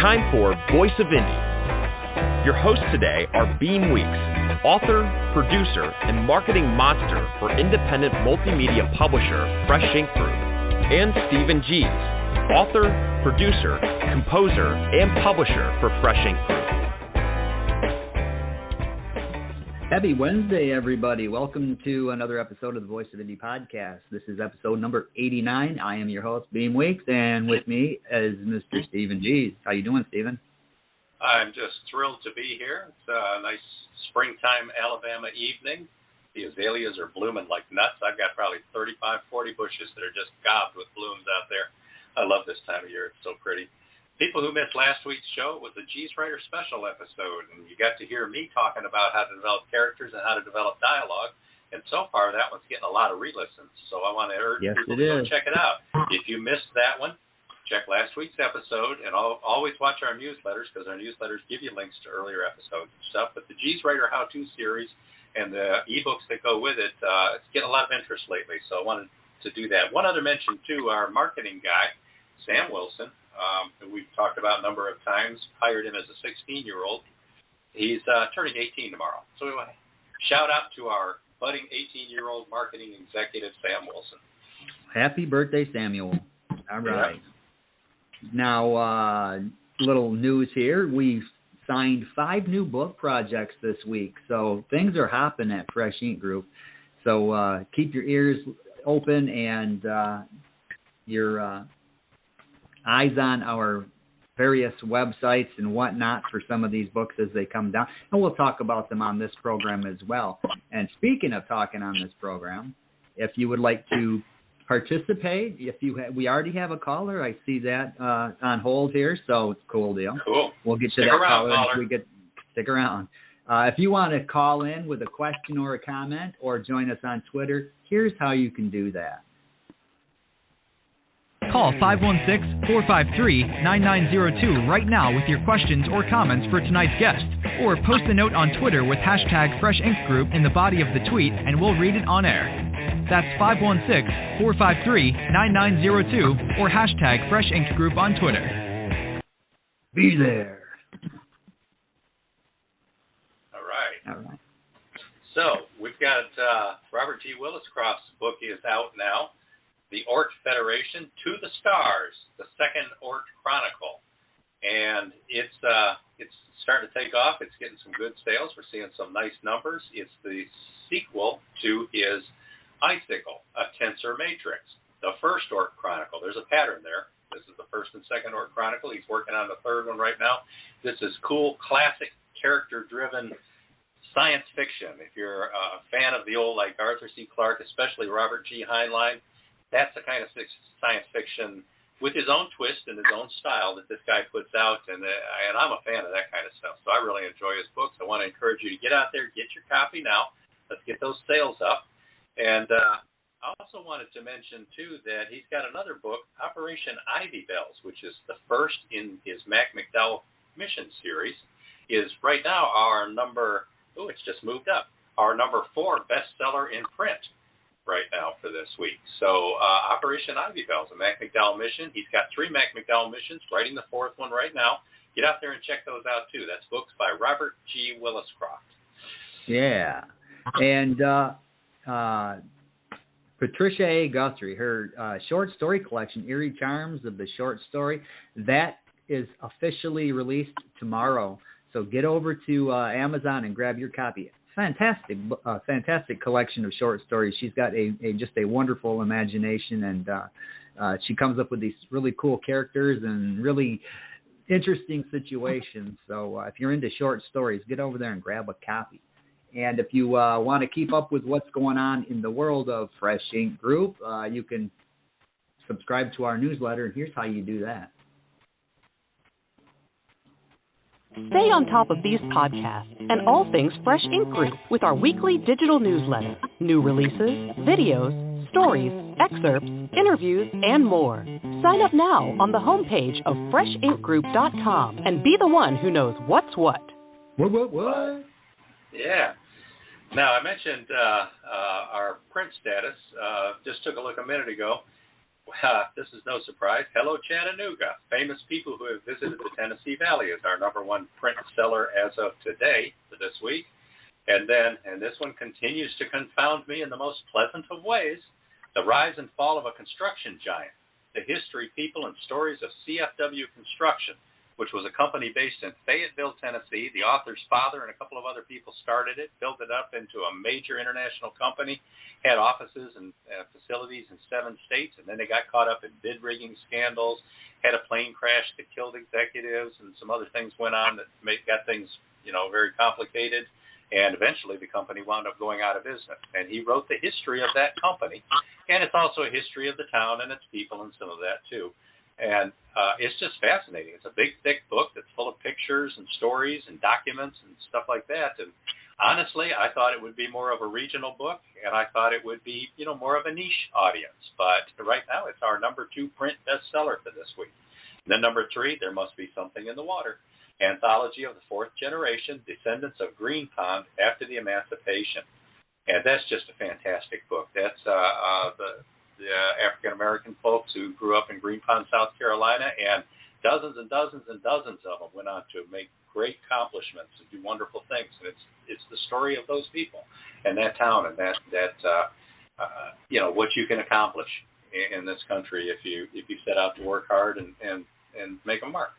time for Voice of Indie. Your hosts today are Beem Weeks, author, producer, and marketing monster for independent multimedia publisher Fresh Ink Group, and Stephen Gies, author, producer, composer, and publisher for Fresh Ink Group. Happy Wednesday, everybody. Welcome to another episode of the Voice of Indie podcast. This is episode number 89. I am your host, Beem Weeks, and with me is Mr. Stephen Gies. How you doing, Stephen? I'm just thrilled to be here. It's a nice springtime Alabama evening. The azaleas are blooming like nuts. I've got probably 35, 40 bushes that are just gobbed with blooms out there. I love this time of year. It's so pretty. People who missed last week's show was the Gies Writer special episode, and you got to hear me talking about how to develop characters and how to develop dialogue. And so far, that one's getting a lot of re-listens. So I want to urge people to go check it out. If you missed that one, check last week's episode, and always watch our newsletters, because our newsletters give you links to earlier episodes and stuff. But the Gies Writer How-To series and the ebooks that go with it, it's getting a lot of interest lately. So I wanted to do that. One other mention, too, our marketing guy, Sam Wilson, who we've talked about a number of times, hired him as a 16-year-old. He's turning 18 tomorrow. So we want to shout out to our budding 18-year-old marketing executive, Sam Wilson. Happy birthday, Samuel. All right. Yeah. Now, little news here. We've signed 5 new book projects this week, so things are hopping at Fresh Ink Group. So keep your ears open and your eyes on our various websites and whatnot for some of these books as they come down. And we'll talk about them on this program as well. And speaking of talking on this program, if you would like to participate, we already have a caller. I see that on hold here, so it's a cool deal. Cool. We'll get to that caller. Stick around. If you want to call in with a question or a comment or join us on Twitter, here's how you can do that. Call 516-453-9902 right now with your questions or comments for tonight's guest, or post a note on Twitter with hashtag Fresh Ink Group in the body of the tweet, and we'll read it on air. That's 516-453-9902 or hashtag Fresh Ink Group on Twitter. Be there. All right. So we've got Robert G. Williscroft's book is out now. The Orc Federation to the Stars, the second Orc Chronicle. And it's starting to take off. It's getting some good sales. We're seeing some nice numbers. It's the sequel to his Icicle, a tensor matrix, the first Orc Chronicle. There's a pattern there. This is the first and second Orc Chronicle. He's working on the third one right now. This is cool, classic, character-driven science fiction. If you're a fan of the old, like Arthur C. Clarke, especially Robert G. Heinlein, that's the kind of science fiction with his own twist and his own style that this guy puts out, and I'm a fan of that kind of stuff. So I really enjoy his books. I want to encourage you to get out there, get your copy now. Let's get those sales up. And I also wanted to mention, too, that he's got another book, Operation Ivy Bells, which is the first in his Mac McDowell Mission series, is right now our number, it's just moved up, our number 4 bestseller in print right now for this week. So Operation Ivy Bells, a Mac McDowell mission. He's got 3 Mac McDowell missions, writing the 4th one right now. Get out there and check those out, too. That's books by Robert G. Williscroft. Yeah. And Patricia A. Guthrie, her short story collection, Eerie Charms of the Short Story, that is officially released tomorrow. So get over to Amazon and grab your copy. Fantastic collection of short stories. She's got just a wonderful imagination, and she comes up with these really cool characters and really interesting situations. So if you're into short stories, get over there and grab a copy. And if you want to keep up with what's going on in the world of Fresh Ink Group, you can subscribe to our newsletter, and here's how you do that. Stay on top of these podcasts and all things Fresh Ink Group with our weekly digital newsletter, new releases, videos, stories, excerpts, interviews, and more. Sign up now on the homepage of FreshInkGroup.com and be the one who knows what's what. What? Yeah. Now, I mentioned our print status. Just took a look a minute ago. this is no surprise. Hello, Chattanooga. Famous people who have visited the Tennessee Valley is our #1 print seller as of today for this week. And then, and this one continues to confound me in the most pleasant of ways, The Rise and Fall of a Construction Giant, The History, People, and Stories of CFW Construction, which was a company based in Fayetteville, Tennessee. The author's father and a couple of other people started it, built it up into a major international company, had offices and facilities in 7 states, and then they got caught up in bid rigging scandals, had a plane crash that killed executives, and some other things went on that got things, very complicated. And eventually the company wound up going out of business. And he wrote the history of that company. And it's also a history of the town and its people and some of that, too. And it's just fascinating. It's a big, thick book that's full of pictures and stories and documents and stuff like that. And honestly, I thought it would be more of a regional book, and I thought it would be, more of a niche audience. But right now it's our #2 print bestseller for this week. And then #3, There Must Be Something in the Water. Anthology of the 4th Generation, Descendants of Green Pond After the Emancipation. And that's just a fantastic book. That's the African-American folks who grew up in Green Pond, South Carolina, and dozens and dozens and dozens of them went on to make great accomplishments and do wonderful things. And it's the story of those people and that town and that what you can accomplish in this country if you set out to work hard and make a mark.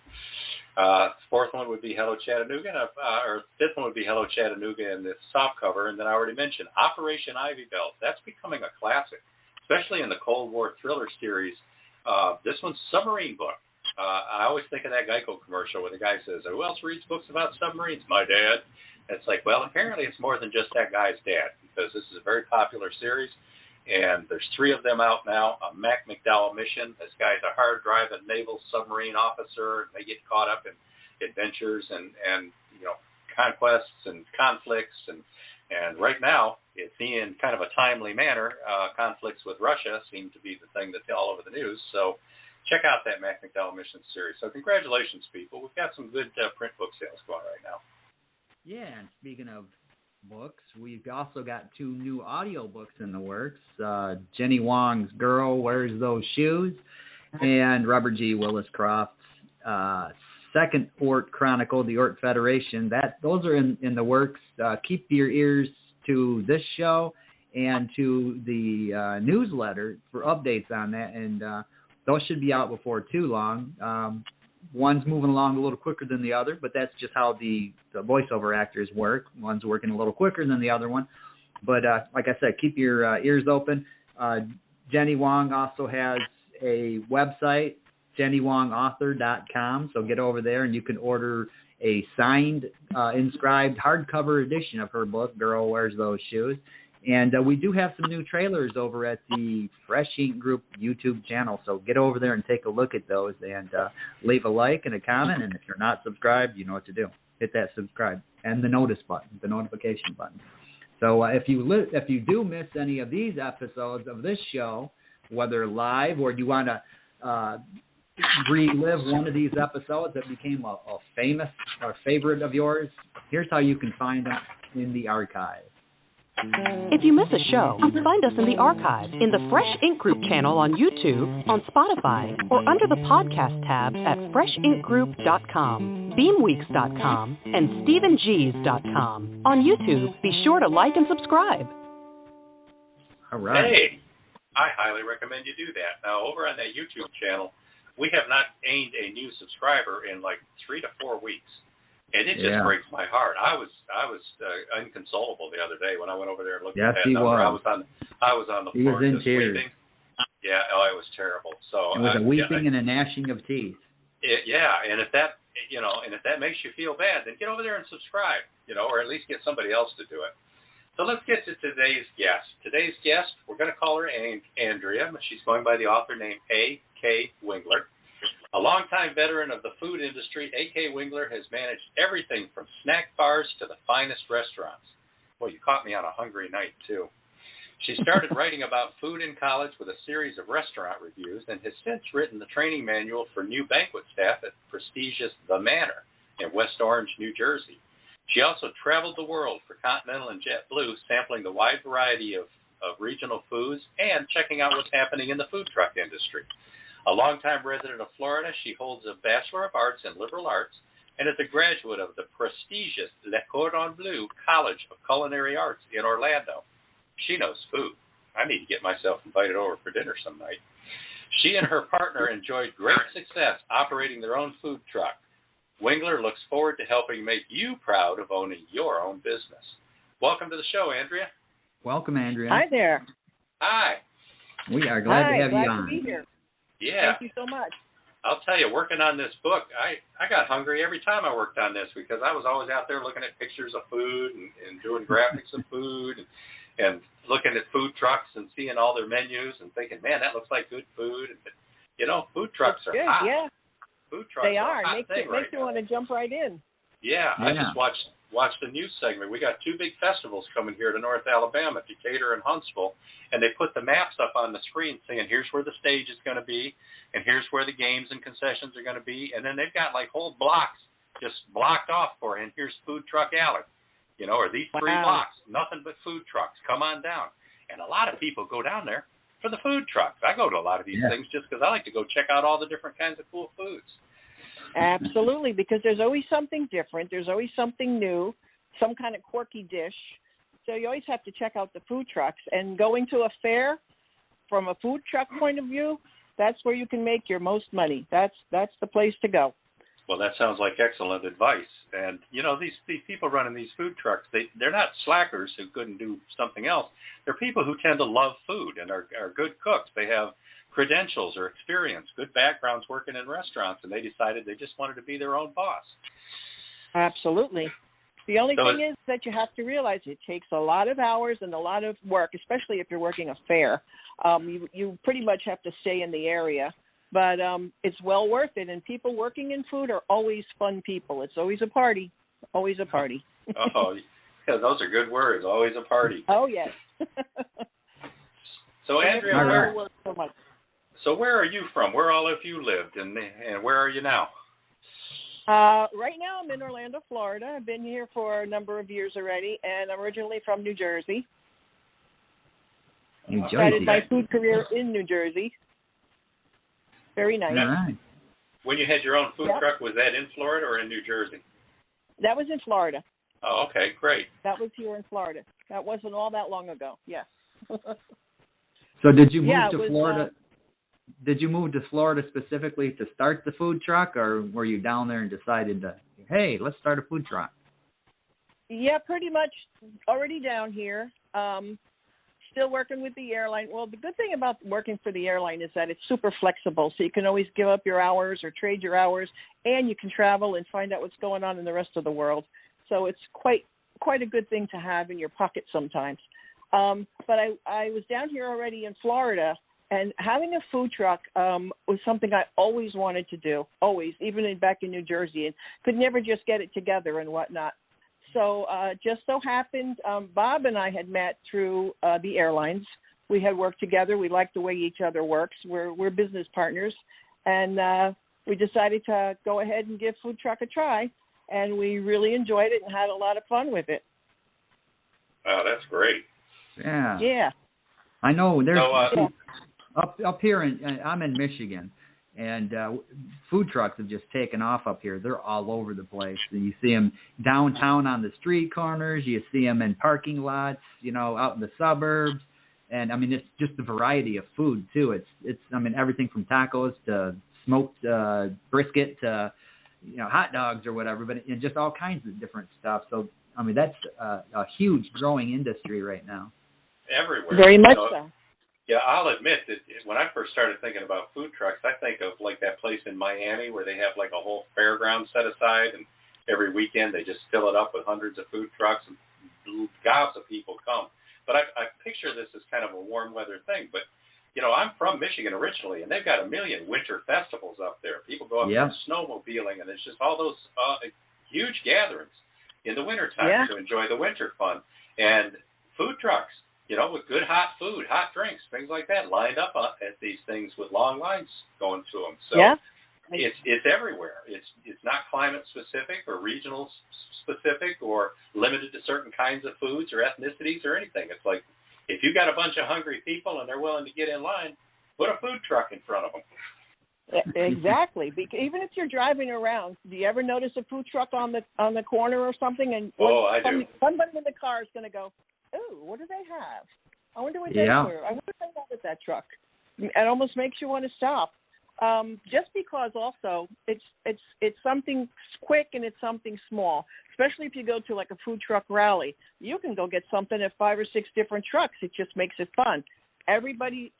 4th one would be Hello Chattanooga, or 5th one would be Hello Chattanooga in the soft cover, and then I already mentioned Operation Ivy Belt. That's becoming a classic, especially in the Cold War thriller series. This one's a submarine book. I always think of that Geico commercial where the guy says, "Who else reads books about submarines? My dad." And it's like, well, apparently it's more than just that guy's dad, because this is a very popular series. And there's 3 of them out now. A Mac McDowell mission. This guy's a hard-driving naval submarine officer. They get caught up in adventures and conquests and conflicts. And right now, it's in kind of a timely manner. Conflicts with Russia seem to be the thing that's all over the news. So check out that Mac McDowell mission series. So congratulations, people. We've got some good print book sales going right now. Yeah, and speaking of books, we've also got 2 new audio books in the works. Jenny Wong's Girl Wears Those Shoes and Robert G. Willis Croft's second Ort Chronicle, the Ort Federation. Those are in the works. Keep your ears to this show and to the newsletter for updates on that, and those should be out before too long. One's moving along a little quicker than the other, but that's just how the voiceover actors work. One's working a little quicker than the other one. But like I said, keep your ears open. Jenny Wong also has a website, jennywongauthor.com, so get over there and you can order a signed, inscribed hardcover edition of her book, Girl Wears Those Shoes. And we do have some new trailers over at the Fresh Ink Group YouTube channel, so get over there and take a look at those and leave a like and a comment. And if you're not subscribed, you know what to do. Hit that subscribe and the notice button, the notification button. So if you do miss any of these episodes of this show, whether live or you want to relive one of these episodes that became a famous or favorite of yours, here's how you can find them in the archive. If you miss a show, find us in the archive, in the Fresh Ink Group channel on YouTube, on Spotify, or under the podcast tabs at FreshInkGroup.com, BeamWeeks.com, and StephenG's.com. On YouTube, be sure to like and subscribe. All right. Hey, I highly recommend you do that. Now, over on that YouTube channel, we have not gained a new subscriber in like 3 to 4 weeks. And it just breaks my heart. I was inconsolable the other day when I went over there and looked at that number. I was on the floor just weeping. Yeah, it was terrible. So it was a weeping and a gnashing of teeth. And if that makes you feel bad, then get over there and subscribe, or at least get somebody else to do it. So let's get to today's guest. Today's guest, we're going to call her Andrea. She's going by the author name A.K. Wingler. A longtime veteran of the food industry, A.K. Wingler has managed everything from snack bars to the finest restaurants. Well, you caught me on a hungry night, too. She started writing about food in college with a series of restaurant reviews and has since written the training manual for new banquet staff at prestigious The Manor in West Orange, New Jersey. She also traveled the world for Continental and JetBlue, sampling the wide variety of of regional foods and checking out what's happening in the food truck industry. A longtime resident of Florida, she holds a Bachelor of Arts in Liberal Arts and is a graduate of the prestigious Le Cordon Bleu College of Culinary Arts in Orlando. She knows food. I need to get myself invited over for dinner some night. She and her partner enjoyed great success operating their own food truck. Wingler looks forward to helping make you proud of owning your own business. Welcome to the show, Andrea. Welcome, Andrea. Hi there. Hi. We are glad to have you on. Glad to be here. Yeah. Thank you so much. I'll tell you, working on this book, I got hungry every time I worked on this because I was always out there looking at pictures of food and doing graphics of food and looking at food trucks and seeing all their menus and thinking, man, that looks like good food. And, you know, food trucks are good, hot. Yeah. Food trucks they are. a hot thing right makes you now. want to jump right in. Yeah, I just watched the news segment. We got two big festivals coming here to North Alabama, Decatur and Huntsville, and they put the maps up on the screen saying, here's where the stage is going to be, and here's where the games and concessions are going to be, and then they've got like whole blocks just blocked off for, and here's Food Truck Alley. You know, or these 3 blocks, nothing but food trucks. Come on down. And a lot of people go down there for the food trucks. I go to a lot of these things just because I like to go check out all the different kinds of cool foods. Absolutely, because there's always something different. There's always something new, some kind of quirky dish. So you always have to check out the food trucks. And going to a fair, from a food truck point of view, that's where you can make your most money. That's the place to go. Well, that sounds like excellent advice. And, you know, these people running these food trucks, they're not slackers who couldn't do something else. They're people who tend to love food and are good cooks. They have credentials or experience, good backgrounds working in restaurants, and they decided they just wanted to be their own boss. Absolutely. The only thing is that you have to realize it takes a lot of hours and a lot of work, especially if you're working a fair. You pretty much have to stay in the area. But it's well worth it, and people working in food are always fun people. It's always a party, always a party. Oh, yeah, those are good words, always a party. Oh, yes. So, Andrea, so where are you from? Where all of you lived, and where are you now? Right now I'm in Orlando, Florida. I've been here for a number of years already, and I'm originally from New Jersey. New Jersey. Started my food career in New Jersey. Very nice. All right. When you had your own food truck, was that in Florida or in New Jersey? That was in Florida. Oh, okay, great. That was here in Florida. That wasn't all that long ago. Yes. So did you move to Florida? Did you move to Florida specifically to start the food truck, or were you down there and decided to, hey, let's start a food truck? Yeah, pretty much already down here. Still working with the airline. Well, the good thing about working for the airline is that it's super flexible, so you can always give up your hours or trade your hours, and you can travel and find out what's going on in the rest of the world. So it's quite a good thing to have in your pocket sometimes. But I was down here already in Florida, and having a food truck was something I always wanted to do, always, even back in New Jersey, and could never just get it together and whatnot. So just so happened, Bob and I had met through the airlines. We had worked together. We liked the way each other works. We're business partners. And we decided to go ahead and give Food Truck a try. And we really enjoyed it and had a lot of fun with it. Oh, that's great. Yeah. Yeah. I know. There's up here, I'm in Michigan. And food trucks have just taken off up here. They're all over the place. You see them downtown on the street corners. You see them in parking lots, you know, out in the suburbs. And, I mean, it's just the variety of food, too. It's I mean, everything from tacos to smoked brisket to, you know, hot dogs or whatever, but just all kinds of different stuff. So, I mean, that's a huge growing industry right now. Everywhere. Very much so. Yeah, I'll admit that when I first started thinking about food trucks, I think of like that place in Miami where they have like a whole fairground set aside, and every weekend they just fill it up with hundreds of food trucks and gobs of people come. But I picture this as kind of a warm weather thing. But, you know, I'm from Michigan originally, and they've got a million winter festivals up there. People go up there snowmobiling, and it's just all those huge gatherings in the wintertime to enjoy the winter fun. And food trucks, you know, with good hot food, hot drinks, things like that, lined up at these things with long lines going to them. So it's everywhere. It's not climate specific or regional specific or limited to certain kinds of foods or ethnicities or anything. It's like if if you got a bunch of hungry people and they're willing to get in line, put a food truck in front of them. Exactly. Even if you're driving around, do you ever notice a food truck on the corner or something? And I do. Somebody in the car is going to go, "Oh, what do they have? I wonder what they were. I wonder what they have with that truck." It almost makes you want to stop. Just because also it's something quick and it's something small. Especially if you go to like a food truck rally, you can go get something at 5 or 6 different trucks. It just makes it fun. Everybody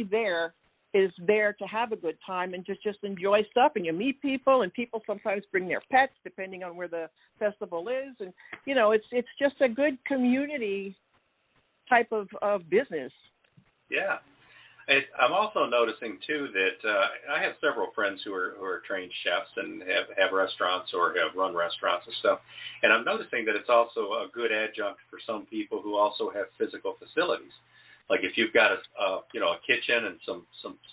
there is there to have a good time and just enjoy stuff, and you meet people, and people sometimes bring their pets depending on where the festival is, and it's just a good community type of business. Yeah. I'm also noticing too that I have several friends who are trained chefs and have restaurants or have run restaurants and stuff, and I'm noticing that it's also a good adjunct for some people who also have physical facilities. Like if you've got a kitchen and some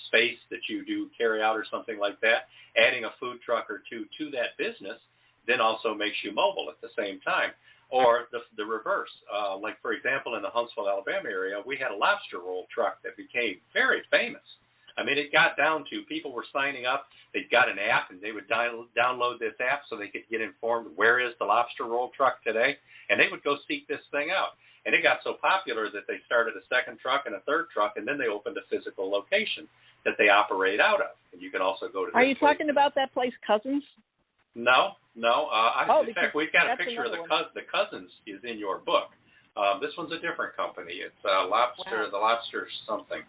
space that you do carry out or something like that, adding a food truck or two to that business then also makes you mobile at the same time. Or the reverse. Like, for example, in the Huntsville, Alabama area, we had a lobster roll truck that became very famous. I mean, it got down to people were signing up. They got an app, and they would download this app so they could get informed where is the lobster roll truck today, and they would go seek this thing out. And it got so popular that they started a second truck and a third truck, and then they opened a physical location that they operate out of. And you can also go to. Are you talking about that place, Cousins? No. In fact, we've got a picture of the Cousins is in your book. This one's a different company. It's Lobster, the Lobster something.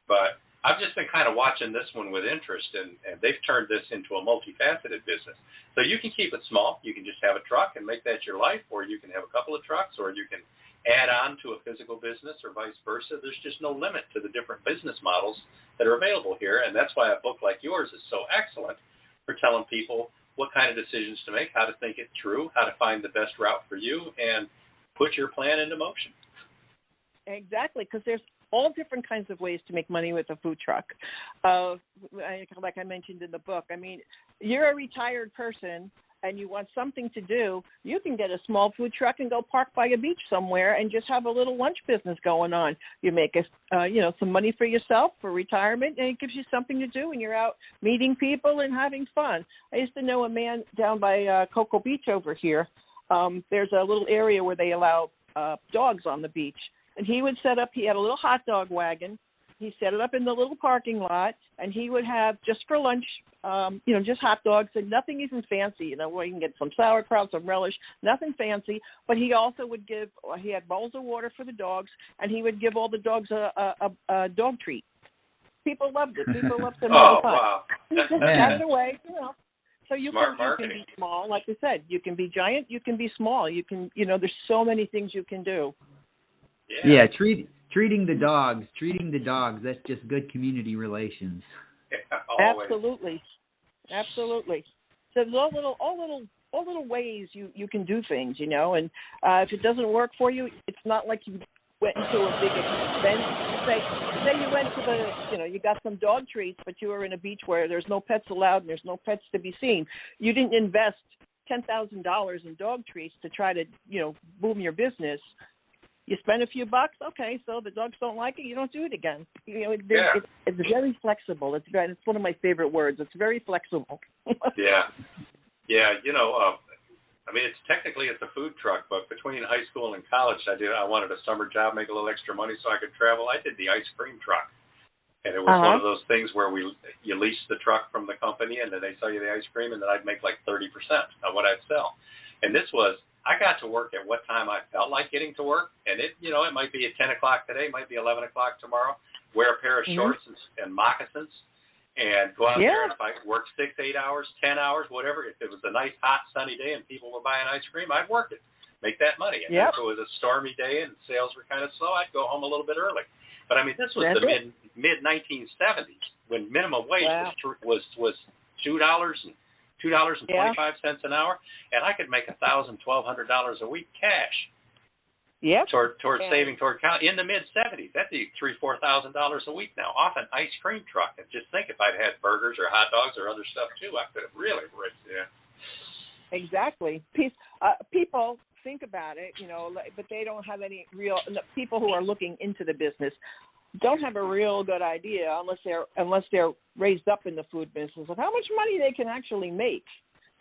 But I've just been kind of watching this one with interest, and they've turned this into a multifaceted business. So you can keep it small. You can just have a truck and make that your life, or you can have a couple of trucks, or you can add on to a physical business or vice versa. There's just no limit to the different business models that are available here, and that's why a book like yours is so excellent for telling people what kind of decisions to make, how to think it through, how to find the best route for you, and put your plan into motion. Exactly, because there's all different kinds of ways to make money with a food truck. Like I mentioned in the book, I mean, you're a retired person and you want something to do, you can get a small food truck and go park by a beach somewhere and just have a little lunch business going on. You make some money for yourself for retirement, and it gives you something to do, and you're out meeting people and having fun. I used to know a man down by Cocoa Beach over here. There's a little area where they allow dogs on the beach, and he had a little hot dog wagon. He set it up in the little parking lot, and he would have just for lunch, just hot dogs and nothing even fancy. Where you can get some sauerkraut, some relish, nothing fancy. But he also would he had bowls of water for the dogs, and he would give all the dogs a dog treat. People loved it. People loved it all the time. Wow. He just got it away, So you can be small, like I said. You can be giant. You can be small. You can, there's so many things you can do. Yeah, treating the dogs, that's just good community relations. Yeah, Absolutely. So there's all little ways you can do things, and if it doesn't work for you, it's not like you went into a big expense. Say you went to you got some dog treats, but you were in a beach where there's no pets allowed and there's no pets to be seen. You didn't invest $10,000 in dog treats to try to, boom your business. You spend a few bucks, okay, so the dogs don't like it, you don't do it again. It's very flexible. It's one of my favorite words. It's very flexible. Yeah. It's technically a food truck, but between high school and college, I wanted a summer job, make a little extra money so I could travel. I did the ice cream truck. And it was one of those things where you lease the truck from the company, and then they sell you the ice cream, and then I'd make like 30% of what I'd sell. And this was, I got to work at what time I felt like getting to work, and it might be at 10 o'clock today, it might be 11 o'clock tomorrow. Wear a pair of shorts and moccasins, and go out there. And if I worked 6, 8 hours, 10 hours, whatever, if it was a nice, hot, sunny day and people were buying ice cream, I'd work it, make that money. And if it was a stormy day and sales were kind of slow, I'd go home a little bit early. But this was the mid 1970s when minimum wage was $2 and $2.25 an hour, and I could make $1,000, $1,200 a week cash. Towards saving toward in the mid 70s. That'd be $3,000, $4,000 a week now off an ice cream truck. And just think, if I'd had burgers or hot dogs or other stuff too, I could have really rich. Yeah. Exactly. People think about it, but they don't have any real people who are looking into the business don't have a real good idea unless they're raised up in the food business of how much money they can actually make.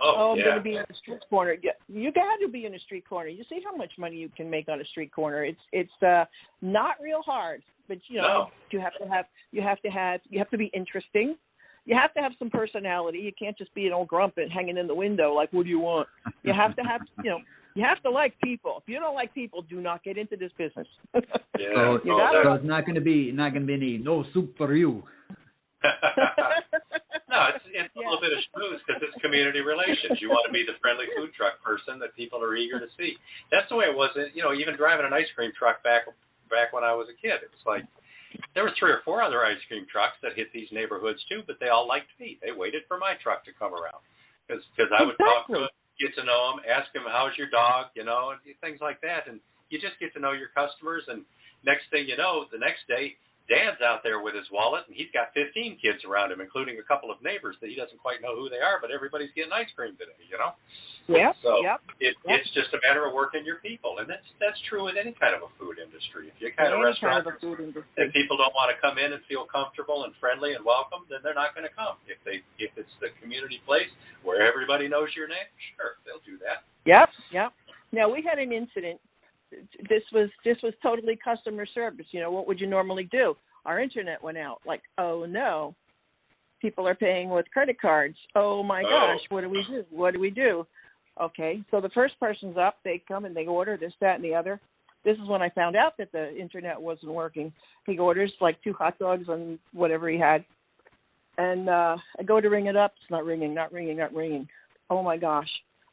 I'm going to be in a street corner. You got to be in a street corner. You see how much money you can make on a street corner. It's not real hard, but you have to be interesting. You have to have some personality. You can't just be an old grump and hanging in the window like, what do you want? You have to have, you have to like people. If you don't like people, do not get into this business. So it's not going to be any no soup for you. No, it's a little bit of schmooze because it's community relations. You want to be the friendly food truck person that people are eager to see. That's the way it was. Even driving an ice cream truck back when I was a kid, it was like there were 3 or 4 other ice cream trucks that hit these neighborhoods too, but they all liked me. They waited for my truck to come around because I would talk to them, get to know them, ask them how's your dog, and things like that, and you just get to know your customers. And next thing you know, the next day, Dad's out there with his wallet, and he's got 15 kids around him, including a couple of neighbors that he doesn't quite know who they are, but everybody's getting ice cream today, Yeah. So it's just a matter of working your people, and that's true with any kind of a food industry. If you're kind of restaurant and people don't want to come in and feel comfortable and friendly and welcome, then they're not going to come. If it's the community place where everybody knows your name, sure, they'll do that. Yep. Now we had an incident. This was totally customer service. What would you normally do? Our internet went out. Like, oh no, people are paying with credit cards. Oh my gosh, what do we do? What do we do? Okay, so the first person's up. They come and they order this, that, and the other. This is when I found out that the internet wasn't working. He orders like 2 hot dogs and whatever he had, and I go to ring it up. It's not ringing. Oh my gosh.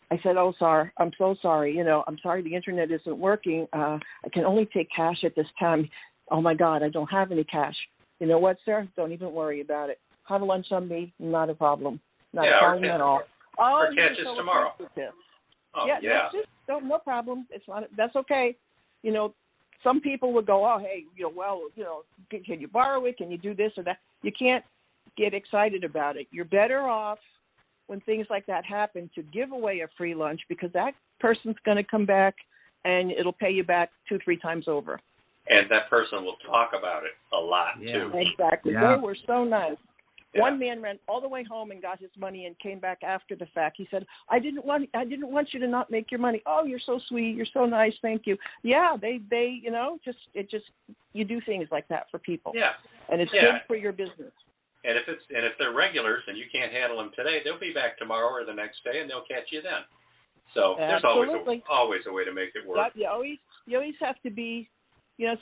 I said, oh, sorry, I'm so sorry. I'm sorry the internet isn't working. I can only take cash at this time. Oh, my God, I don't have any cash. You know what, sir? Don't even worry about it. Have lunch on me. Not a problem. Not a problem at all. Or catch us tomorrow. No problem. That's okay. Some people would go, oh, hey, can you borrow it? Can you do this or that? You can't get excited about it. You're better off when things like that happen to give away a free lunch because that person's going to come back and it'll pay you back 2-3 times over. And that person will talk about it a lot too. Exactly. Yeah. They were so nice. Yeah. One man ran all the way home and got his money and came back after the fact. He said, I didn't want you to not make your money. Oh, you're so sweet. You're so nice. Thank you. Yeah, they you do things like that for people. Yeah. And it's good for your business. And if they're regulars and you can't handle them today, they'll be back tomorrow or the next day, and they'll catch you then. So there's always a way to make it work. You always have to be.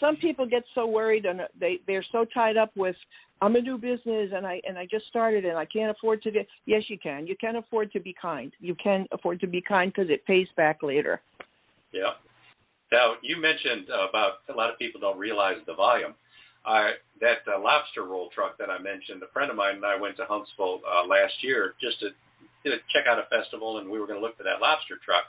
Some people get so worried and they're so tied up with I'm a new business and I just started and I can't afford to do. Yes, you can. You can afford to be kind. You can afford to be kind because it pays back later. Yeah. Now you mentioned about a lot of people don't realize the volume. That lobster roll truck that I mentioned, a friend of mine and I went to Huntsville last year just to check out a festival, and we were going to look for that lobster truck.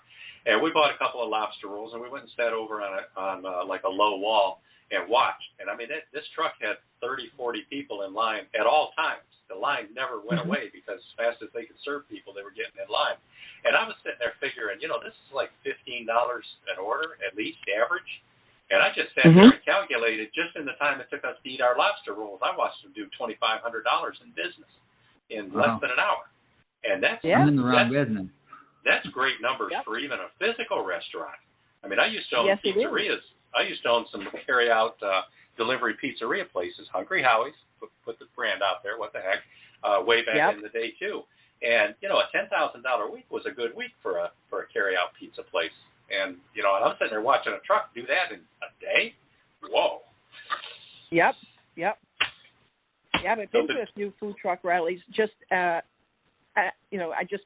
And we bought a couple of lobster rolls, and we went and sat over on like a low wall and watched. And I mean, this truck had 30, 40 people in line at all times. The line never went away because as fast as they could serve people, they were getting in line. And I was sitting there figuring, this is like $15 an order, at least average. And I just sat there and calculated just in the time it took us to eat our lobster rolls. I watched them do $2,500 in business in less than an hour. And that's in the wrong business. That's great numbers for even a physical restaurant. I mean, I used to own pizzerias. I used to own some carry-out delivery pizzeria places, Hungry Howie's, put the brand out there, what the heck, way back in the day too. And, a $10,000 week was a good week for a carry-out pizza place. And, and I'm sitting there watching a truck do that in a day. Whoa. Yep. Yeah, I've been to a few food truck rallies. Just,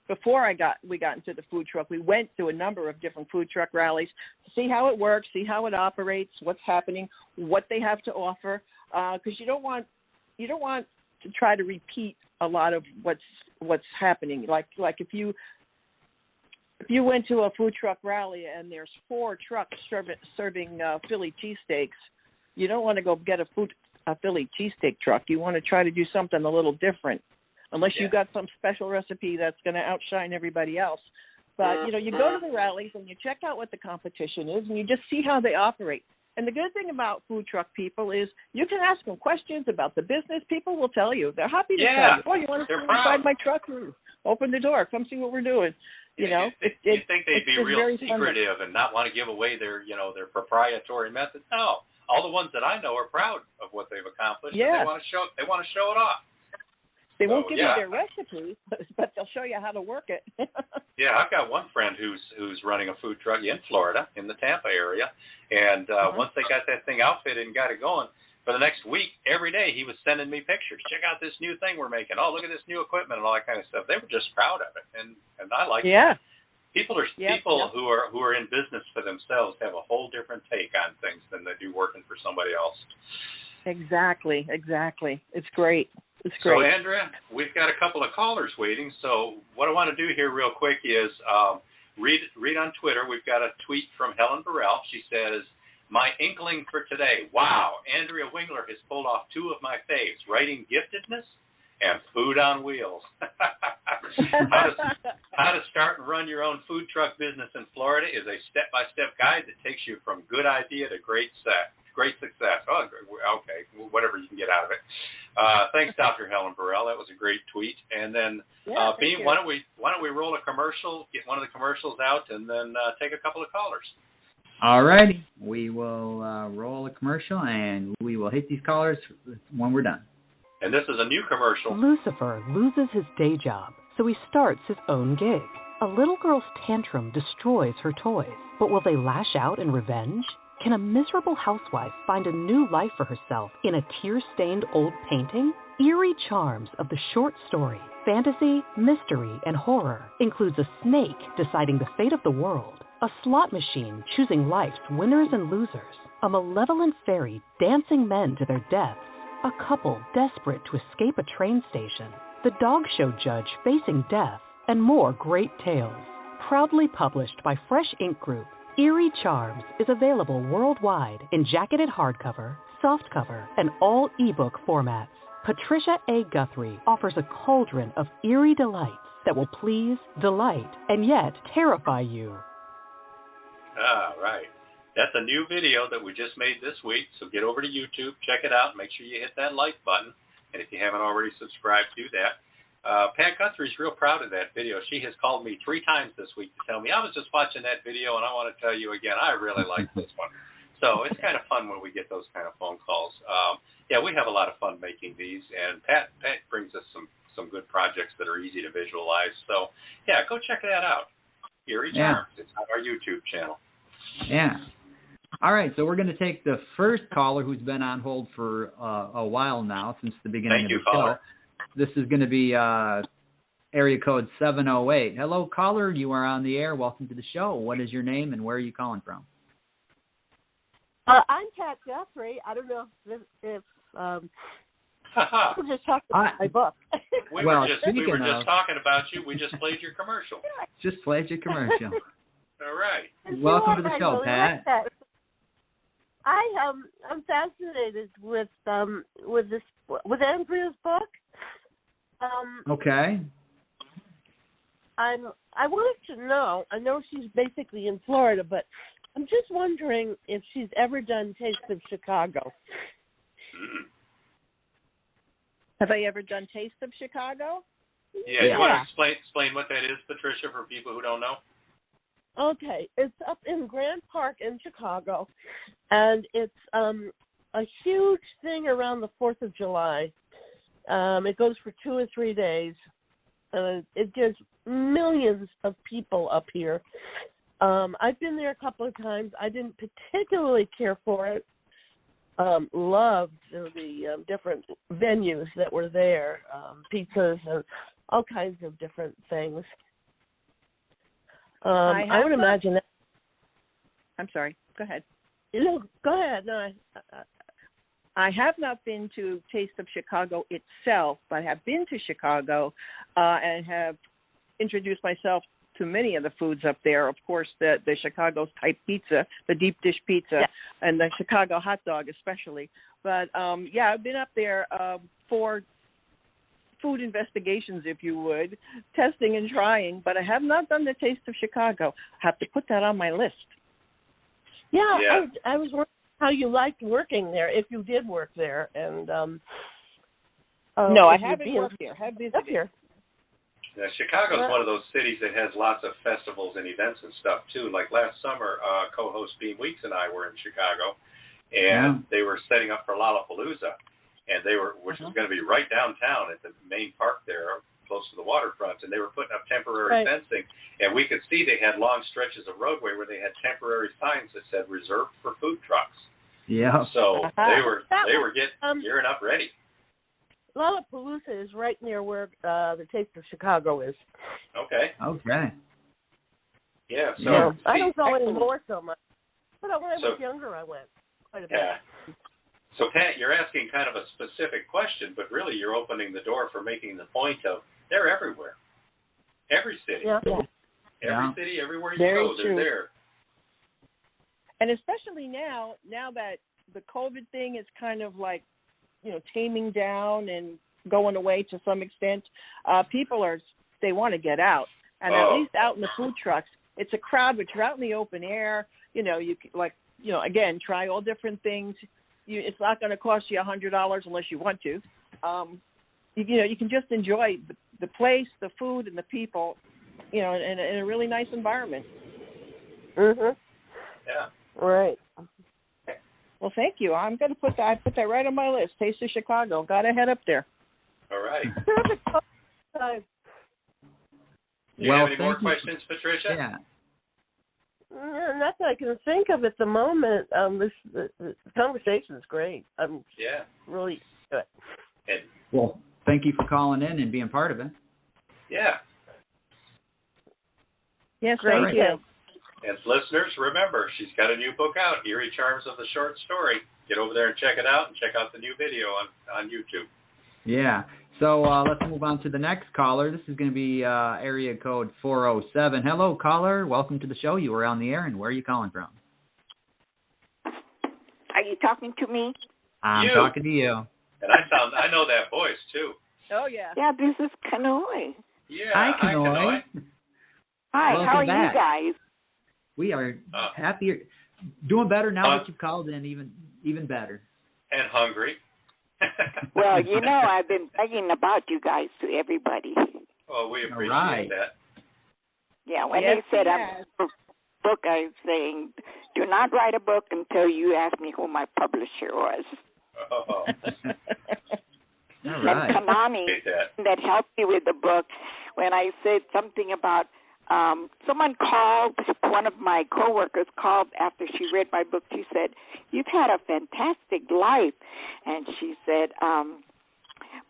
before we got into the food truck, we went to a number of different food truck rallies to see how it works, see how it operates, what's happening, what they have to offer. Because you don't want to try to repeat a lot of what's happening. Like if you went to a food truck rally and there's 4 trucks serving Philly cheesesteaks, you don't want to go get a Philly cheesesteak truck. You want to try to do something a little different, unless you got some special recipe that's going to outshine everybody else. But, you go to the rallies and you check out what the competition is and you just see how they operate. And the good thing about food truck people is you can ask them questions about the business. People will tell you. They're happy to tell you. Oh, you want to come inside my truck? Open the door. Come see what we're doing. You think they'd be real secretive and not want to give away their proprietary methods? No. All the ones that I know are proud of what they've accomplished. Yeah. And they want to show it off. They won't give you their recipes, but they'll show you how to work it. Yeah, I've got one friend who's running a food truck in Florida, in the Tampa area, and once they got that thing outfitted and got it going, for the next week, every day he was sending me pictures. Check out this new thing we're making. Oh, look at this new equipment and all that kind of stuff. They were just proud of it, and I like it. People who are in business for themselves have a whole different take on things than they do working for somebody else. Exactly. It's great. So, Andrea, we've got a couple of callers waiting. So what I want to do here real quick is read on Twitter. We've got a tweet from Helen Burrell. She says, "My inkling for today. Wow, Andrea Wingler has pulled off two of my faves, writing giftedness and food on wheels." How to start and run your own food truck business in Florida is a step-by-step guide that takes you from good idea to great success. Oh, okay, whatever you can get out of it. Thanks, Dr. Helen Burrell. That was a great tweet. And then, Beem, why don't we roll a commercial, get one of the commercials out, and then take a couple of callers. All righty. We will roll a commercial, and we will hit these callers when we're done. And this is a new commercial. Lucifer loses his day job, so he starts his own gig. A little girl's tantrum destroys her toys, but will they lash out in revenge? Can a miserable housewife find a new life for herself in a tear-stained old painting? Eerie charms of the short story, fantasy, mystery, and horror includes a snake deciding the fate of the world, a slot machine choosing life's winners and losers, a malevolent fairy dancing men to their deaths, a couple desperate to escape a train station, the dog show judge facing death, and more great tales. Proudly published by Fresh Ink Group, Eerie Charms is available worldwide in jacketed hardcover, softcover, and all ebook formats. Patricia A. Guthrie offers a cauldron of eerie delights that will please, delight, and yet terrify you. Ah, right. That's a new video that we just made this week, so get over to YouTube, check it out, make sure you hit that like button, and if you haven't already subscribed, do that. Pat Guthrie's real proud of that video. She has called me 3 times this week to tell me, I was just watching that video, and I want to tell you again, I really like this one. So it's kind of fun when we get those kind of phone calls. We have a lot of fun making these, and Pat brings us some good projects that are easy to visualize. So, go check that out. Eerie Charms. It's on our YouTube channel. Yeah. All right, so we're going to take the first caller who's been on hold for a while now, since the beginning of the show. This is going to be area code 708. Hello, caller. You are on the air. Welcome to the show. What is your name and where are you calling from? I'm Pat Guthrie. I don't know if we're just talking about my book. We were just talking about you. We just played your commercial. Just played your commercial. All right. Welcome to the show, Pat. I'm fascinated with Andrea's book. Okay. I wanted to know. I know she's basically in Florida, but I'm just wondering if she's ever done Taste of Chicago. Have I ever done Taste of Chicago? Yeah. You want to explain what that is, Patricia, for people who don't know? Okay, it's up in Grant Park in Chicago, and it's a huge thing around the 4th of July. It goes for 2 or 3 days, and it gets millions of people up here. I've been there a couple of times. I didn't particularly care for it. Loved the different venues that were there, pizzas and all kinds of different things. I would imagine that. I'm sorry. Go ahead. No, go ahead. No, I have not been to Taste of Chicago itself, but have been to Chicago and have introduced myself to many of the foods up there. Of course, the Chicago type pizza, the deep dish pizza, and the Chicago hot dog especially. But I've been up there for food investigations, if you would, testing and trying, but I have not done the Taste of Chicago. I have to put that on my list. Yeah. I was wondering how you liked working there, if you did work there. And no, I haven't worked here. I have visited here. Yeah, Chicago's one of those cities that has lots of festivals and events and stuff, too. Like last summer, co-host Beem Weeks and I were in Chicago, and they were setting up for Lollapalooza, and which was going to be right downtown at the main park there, close to the waterfront, and they were putting up temporary fencing, and we could see they had long stretches of roadway where they had temporary signs that said reserved for food trucks. Yeah. So they were gearing up ready. Lollapalooza is right near where the Taste of Chicago is. Okay. Yeah, so... I don't go anymore so much. But when I was younger, I went quite a bit. Yeah. So, Pat, you're asking kind of a specific question, but really you're opening the door for making the point of they're everywhere. Every city. Yeah. Every city, everywhere you go, they're there. And especially now that the COVID thing is kind of like, taming down and going away to some extent, people they want to get out. And at least out in the food trucks, it's a crowd, but you're out in the open air. You again, try all different things. It's not going to cost you $100 unless you want to. You can just enjoy the place, the food, and the people, in a really nice environment. Mhm. Yeah. Right. Well, thank you. I'm going to put that right on my list. Taste of Chicago. Got to head up there. All right. Do you have any more questions, Patricia? Yeah. Not that I can think of at the moment. The conversation is great. I'm really good. Well, thank you for calling in and being part of it. Yeah. Yes, thank you. And listeners, remember, she's got a new book out, Eerie Charms of the Short Story. Get over there and check it out, and check out the new video on YouTube. Yeah. So let's move on to the next caller. This is going to be area code 407. Hello, caller. Welcome to the show. You were on the air, and where are you calling from? Are you talking to me? I'm talking to you. And I know that voice, too. Oh, yeah. Yeah, this is Kanoe. Yeah. Hi, Kanoe. Hi, welcome how are back. you guys? We are happier, doing better now that you've called in, even better. And hungry. Well, I've been begging about you guys to everybody. Oh, we appreciate that. Yeah, when they said book, I was saying, do not write a book until you ask me who my publisher was. Oh. All right. And Kanani, that helped me with the book, when I said something about someone called, one of my coworkers called after she read my book. She said, "You've had a fantastic life." And she said,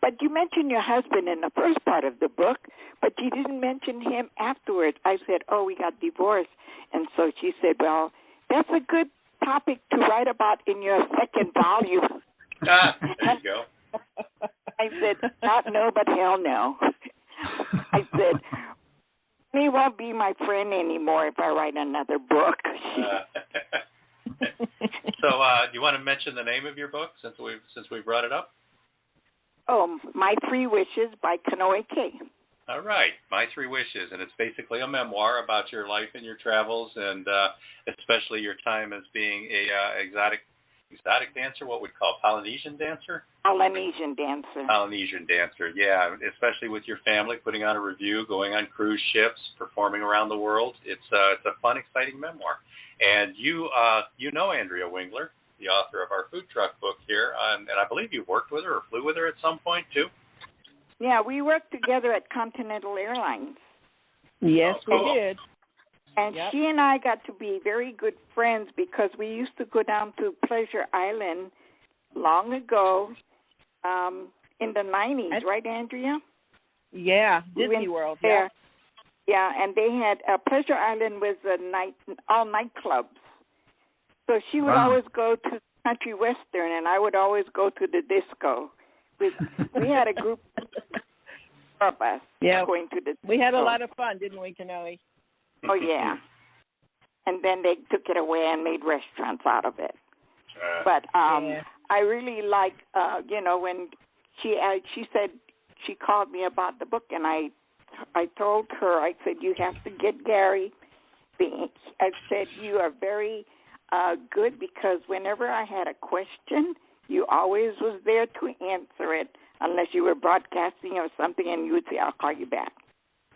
"But you mentioned your husband in the first part of the book, but you didn't mention him afterwards." I said, "Oh, we got divorced." And so she said, "Well, that's a good topic to write about in your second volume." There you go. I said, "Not no, but hell no." I said, "He won't be my friend anymore if I write another book." So, do you want to mention the name of your book since we brought it up? Oh, My 3 Wishes by Kanoe K. All right, My 3 Wishes, and it's basically a memoir about your life and your travels, and especially your time as being a exotic dancer, what we'd call Polynesian dancer? Polynesian dancer. Polynesian dancer, yeah, especially with your family, putting on a review, going on cruise ships, performing around the world. It's a fun, exciting memoir. And you know Andrea Wingler, the author of our food truck book here, and I believe you worked with her or flew with her at some point, too? Yeah, we worked together at Continental Airlines. Yes, cool. We did. And she and I got to be very good friends because we used to go down to Pleasure Island long ago in the 90s, right, Andrea? Yeah, Disney World. There. Yeah, and they had Pleasure Island was all nightclubs. So she would always go to Country Western, and I would always go to the disco. We had a group of us going to the disco. We had a lot of fun, didn't we, Kanoe? Oh, yeah. And then they took it away and made restaurants out of it. But I really like, when she said she called me about the book, and I told her, I said, you have to get Gary. I said, you are very good, because whenever I had a question, you always was there to answer it, unless you were broadcasting or something, and you would say, I'll call you back.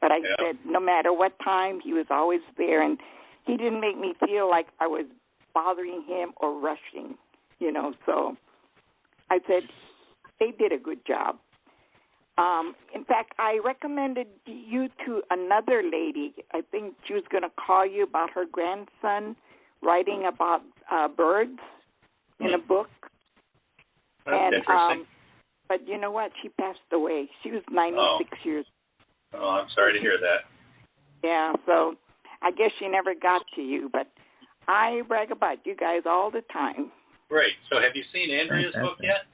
But I said, no matter what time, he was always there, and he didn't make me feel like I was bothering him or rushing, So I said, they did a good job. In fact, I recommended you to another lady. I think she was going to call you about her grandson writing about birds in a book. That's interesting. But you know what? She passed away. She was 96 years. Oh, I'm sorry to hear that. Yeah, so I guess she never got to you, but I brag about you guys all the time. Great. So have you seen Andrea's book yet?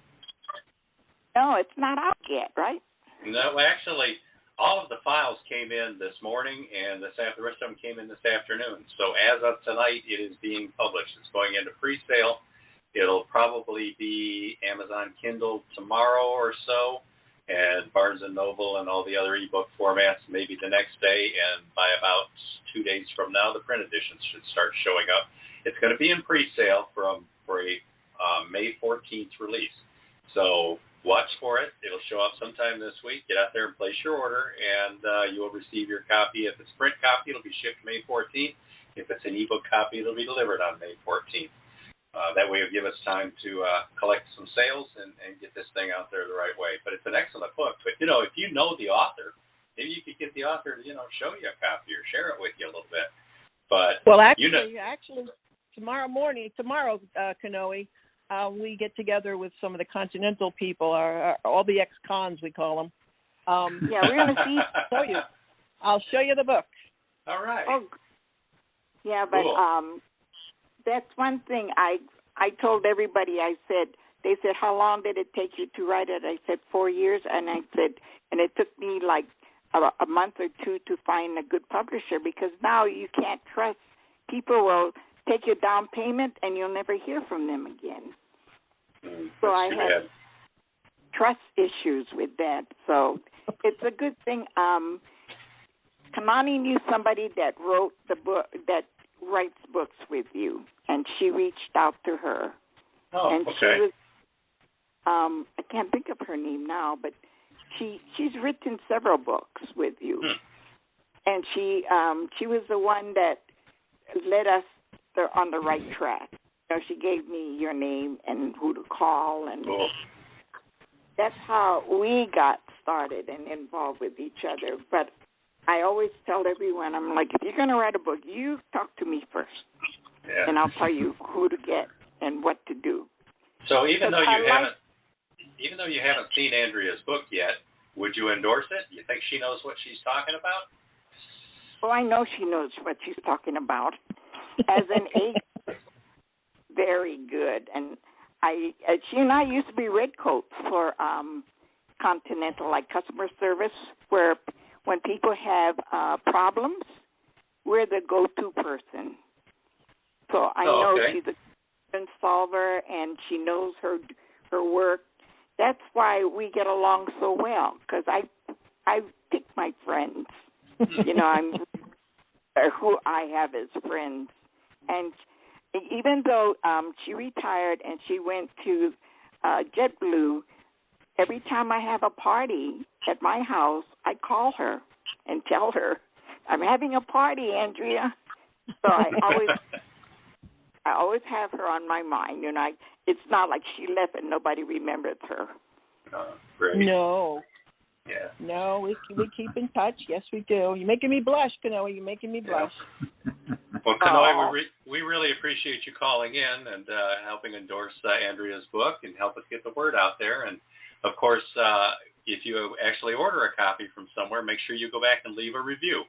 No, it's not out yet, right? No, actually, all of the files came in this morning, and the rest of them came in this afternoon. So as of tonight, it is being published. It's going into pre-sale. It'll probably be Amazon Kindle tomorrow or so, and Barnes & Noble and all the other ebook formats maybe the next day, and by about 2 days from now, the print editions should start showing up. It's going to be in pre-sale for a May 14th release. So watch for it. It'll show up sometime this week. Get out there and place your order, and you will receive your copy. If it's a print copy, it'll be shipped May 14th. If it's an ebook copy, it'll be delivered on May 14th. That way it'll give us time to collect some sales and get this thing out there the right way. But it's an excellent book. But, if you know the author, maybe you could get the author to, show you a copy or share it with you a little bit. But actually, tomorrow, Kanoe, we get together with some of the Continental people, all the ex-cons, we call them. Yeah, we're going to see. I'll show you the book. All right. Oh, yeah, but cool. That's one thing I told everybody. They said, how long did it take you to write it? I said, 4 years. And I said, and it took me like a month or two to find a good publisher, because now you can't trust. People will take your down payment and you'll never hear from them again. So I had trust issues with that. So it's a good thing. Kamani knew somebody that wrote the book, that writes books with you, and she reached out to her. Oh, and okay. She was, I can't think of her name now, but she's written several books with you. And she was the one that led us on the right track. She gave me your name and who to call, and that's how we got started and involved with each other. But I always tell everyone, I'm like, if you're going to write a book, you talk to me first, and I'll tell you who to get and what to do. So even though you haven't seen Andrea's book yet, would you endorse it? You think she knows what she's talking about? Well, I know she knows what she's talking about. As an agent, very good. And she and I used to be redcoats for Continental, like customer service, where when people have problems, we're the go-to person. So I know she's a problem solver, and she knows her work. That's why we get along so well, because I pick my friends. I'm who I have as friends. And even though she retired and she went to JetBlue, every time I have a party at my house, I call her and tell her, I'm having a party, Andrea. So I always have her on my mind. It's not like she left and nobody remembers her. Great. No. Yeah. No, we keep in touch. Yes, we do. You're making me blush, Kanoe. You're making me blush. Well, Kanoe, we really appreciate you calling in and helping endorse Andrea's book and help us get the word out there. And, of course, if you actually order a copy from somewhere, make sure you go back and leave a review.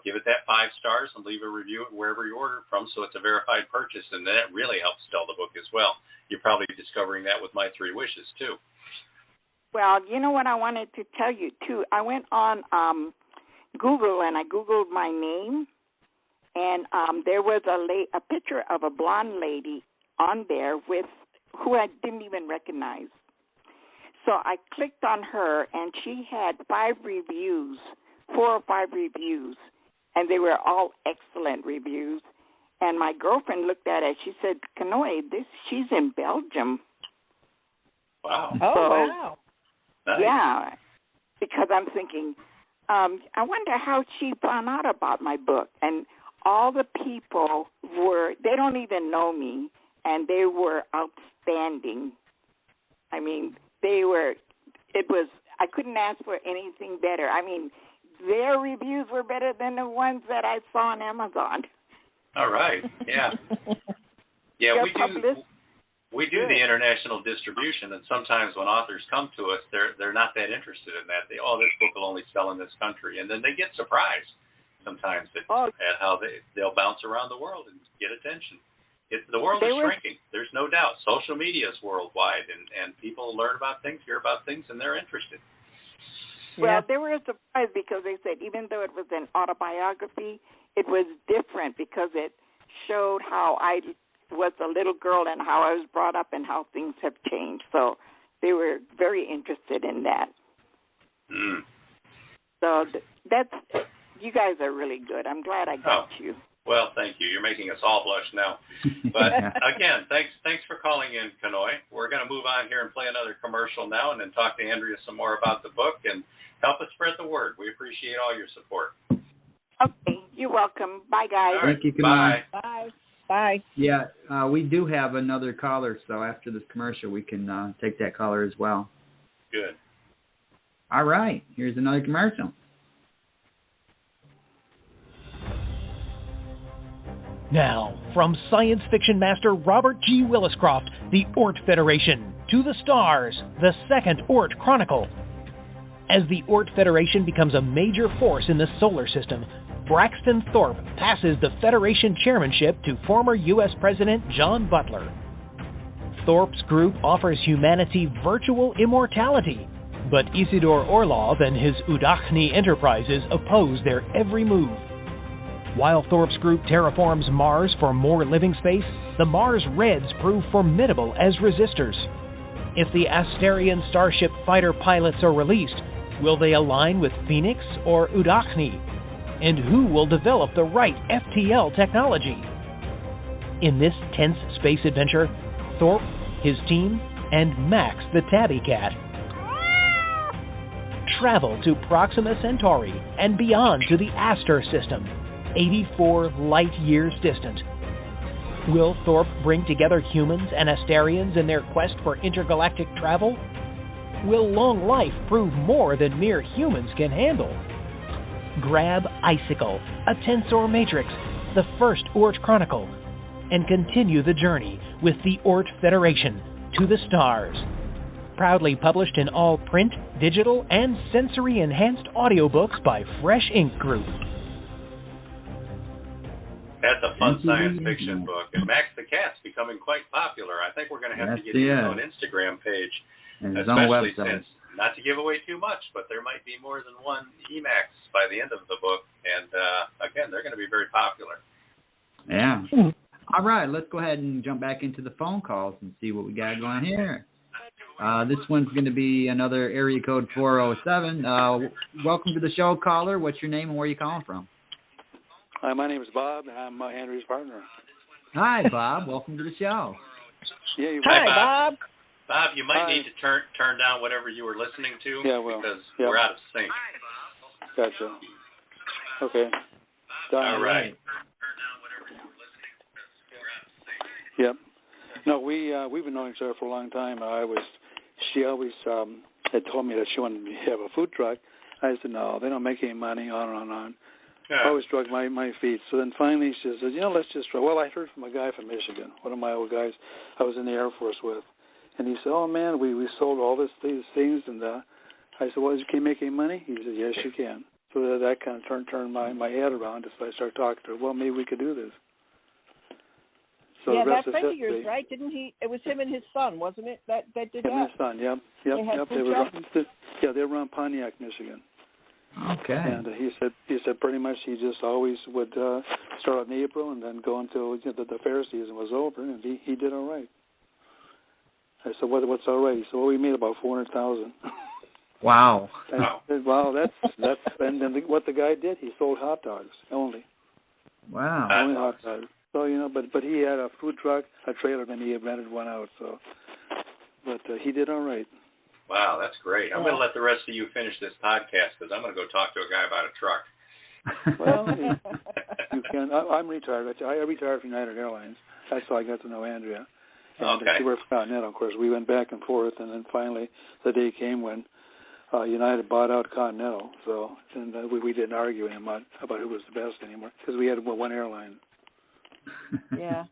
Give it that 5 stars and leave a review wherever you order it from, so it's a verified purchase, and then it really helps sell the book as well. You're probably discovering that with My 3 Wishes, too. Well, you know what I wanted to tell you, too? I went on Google, and I Googled my name, and there was a picture of a blonde lady on there who I didn't even recognize. So I clicked on her, and she had 4 or 5 reviews, and they were all excellent reviews. And my girlfriend looked at it. She said, Kanoe, she's in Belgium. Wow. Wow. Nice. Yeah, because I'm thinking, I wonder how she found out about my book. And all the people they don't even know me, and they were outstanding. I mean, I couldn't ask for anything better. I mean, their reviews were better than the ones that I saw on Amazon. All right. Yeah. Yeah, we do the international distribution, and sometimes when authors come to us, they're not that interested in that. This book will only sell in this country, and then they get surprised sometimes at how they'll bounce around the world and get attention. The world is shrinking. There's no doubt. Social media is worldwide, and people learn about things, hear about things, and they're interested. Well, they were surprised because they said even though it was an autobiography, it was different because it showed how I was a little girl and how I was brought up and how things have changed. So they were very interested in that. Mm. So you guys are really good. I'm glad I got you. Well, thank you. You're making us all blush now. But again, thanks for calling in, Kanoe. We're going to move on here and play another commercial now and then talk to Andrea some more about the book and help us spread the word. We appreciate all your support. Okay, you're welcome. Bye, guys. Thank you, Kanoe. Bye. Bye. Yeah, we do have another caller, so after this commercial, we can take that caller as well. Good. All right, here's another commercial. Now, from science fiction master Robert G. Williscroft, the Oort Federation, to the stars, the second Oort Chronicle. As the Oort Federation becomes a major force in the solar system, Braxton Thorpe passes the Federation chairmanship to former U.S. President John Butler. Thorpe's group offers humanity virtual immortality, but Isidore Orlov and his Udachni enterprises oppose their every move. While Thorpe's group terraforms Mars for more living space, the Mars Reds prove formidable as resistors. If the Asterian Starship fighter pilots are released, will they align with Phoenix or Udachni? And who will develop the right FTL technology? In this tense space adventure, Thorpe, his team, and Max the Tabby Cat travel to Proxima Centauri and beyond to the Aster system, 84 light years distant. Will Thorpe bring together humans and Asterians in their quest for intergalactic travel? Will long life prove more than mere humans can handle? Grab Icicle, a tensor matrix, the first Oort Chronicle, and continue the journey with the Oort Federation to the stars. Proudly published in all print, digital, and sensory-enhanced audiobooks by Fresh Ink Group. That's a fun science fiction book. And Max the Cat's becoming quite popular. I think we're going to have to get his own Instagram page. And his own especially website. Since, not to give away too much, but there might be more than one Emax by the end of the book. And, again, they're going to be very popular. Yeah. All right, let's go ahead and jump back into the phone calls and see what we got going here. This one's going to be another area code 407. Welcome to the show, caller. What's your name and where are you calling from? Hi, my name is Bob, and I'm Andrew's partner. Hi, Bob. Welcome to the show. Yeah, Hi, Bob. Bob, you might need to turn down whatever you were listening to because we're out of sync. Gotcha. Okay. All right. Yep. No, we've been knowing each other for a long time. She always had told me that she wanted to have a food truck. I said, no, they don't make any money, on and on. Yeah. I always drug my feet. So then finally she says, let's just try. Well, I heard from a guy from Michigan, one of my old guys I was in the Air Force with. And he said, oh, man, we sold all these things. And I said, well, can you make any money? He said, yes, you can. So that kind of turned my head around. So I started talking to her. Well, maybe we could do this. So yeah, that friend of yours, right? Didn't he? It was him and his son, wasn't it? That did that. Him and his son, yep. They were around Pontiac, Michigan. Okay. And he said pretty much he just always would start in April and then go until the fair season was over, and he did all right. I said, what's all right? He said, well, we made about 400,000. Wow. I said, wow, that's and then what the guy did, he sold hot dogs only. Wow. Only hot dogs. So, you know, but he had a food truck, a trailer, and he rented one out. So, but he did all right. Wow, that's great. I'm going to let the rest of you finish this podcast because I'm going to go talk to a guy about a truck. Well, you can. I'm retired. I retired from United Airlines. That's how I got to know Andrea. And she worked for Continental, of course. We went back and forth, and then finally the day came when United bought out Continental. So, and we didn't argue anymore about who was the best anymore because we had one airline. Yeah.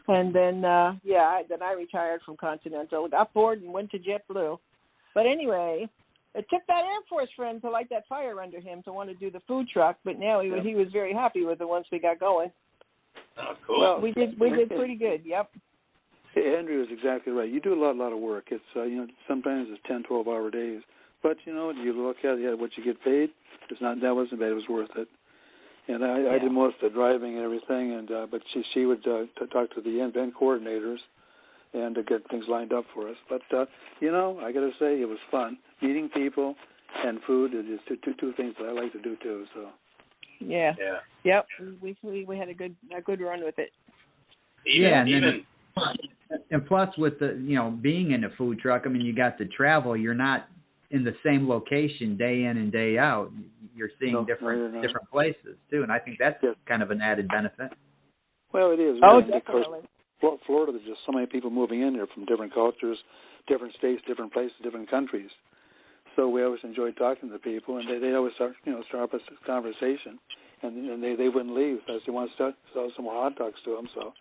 And then, then I retired from Continental, got bored, and went to JetBlue. But anyway, it took that Air Force friend to light that fire under him to want to do the food truck, but now he was very happy with it once we got going. Oh, cool. Well, we did pretty good. Yep. Hey, Andrew is exactly right. You do a lot of work. It's sometimes it's 10, 12-hour days, but you look at what you get paid. That wasn't bad. It was worth it. And I did most of the driving and everything, and but she would talk to the event coordinators and to get things lined up for us. But I got to say it was fun. Meeting people and food is two things that I like to do too. So. Yeah. Yep. We had a good run with it. And plus with the being in a food truck, I mean you got to travel. You're not in the same location day in and day out. You're seeing different places too, and I think that's kind of an added benefit. Well, it is. Oh, and definitely. Of course, Florida, there's just so many people moving in there from different cultures, different states, different places, different countries. So we always enjoyed talking to people, and they always start up a conversation, and they wouldn't leave. So they want to sell some more hot dogs to them, so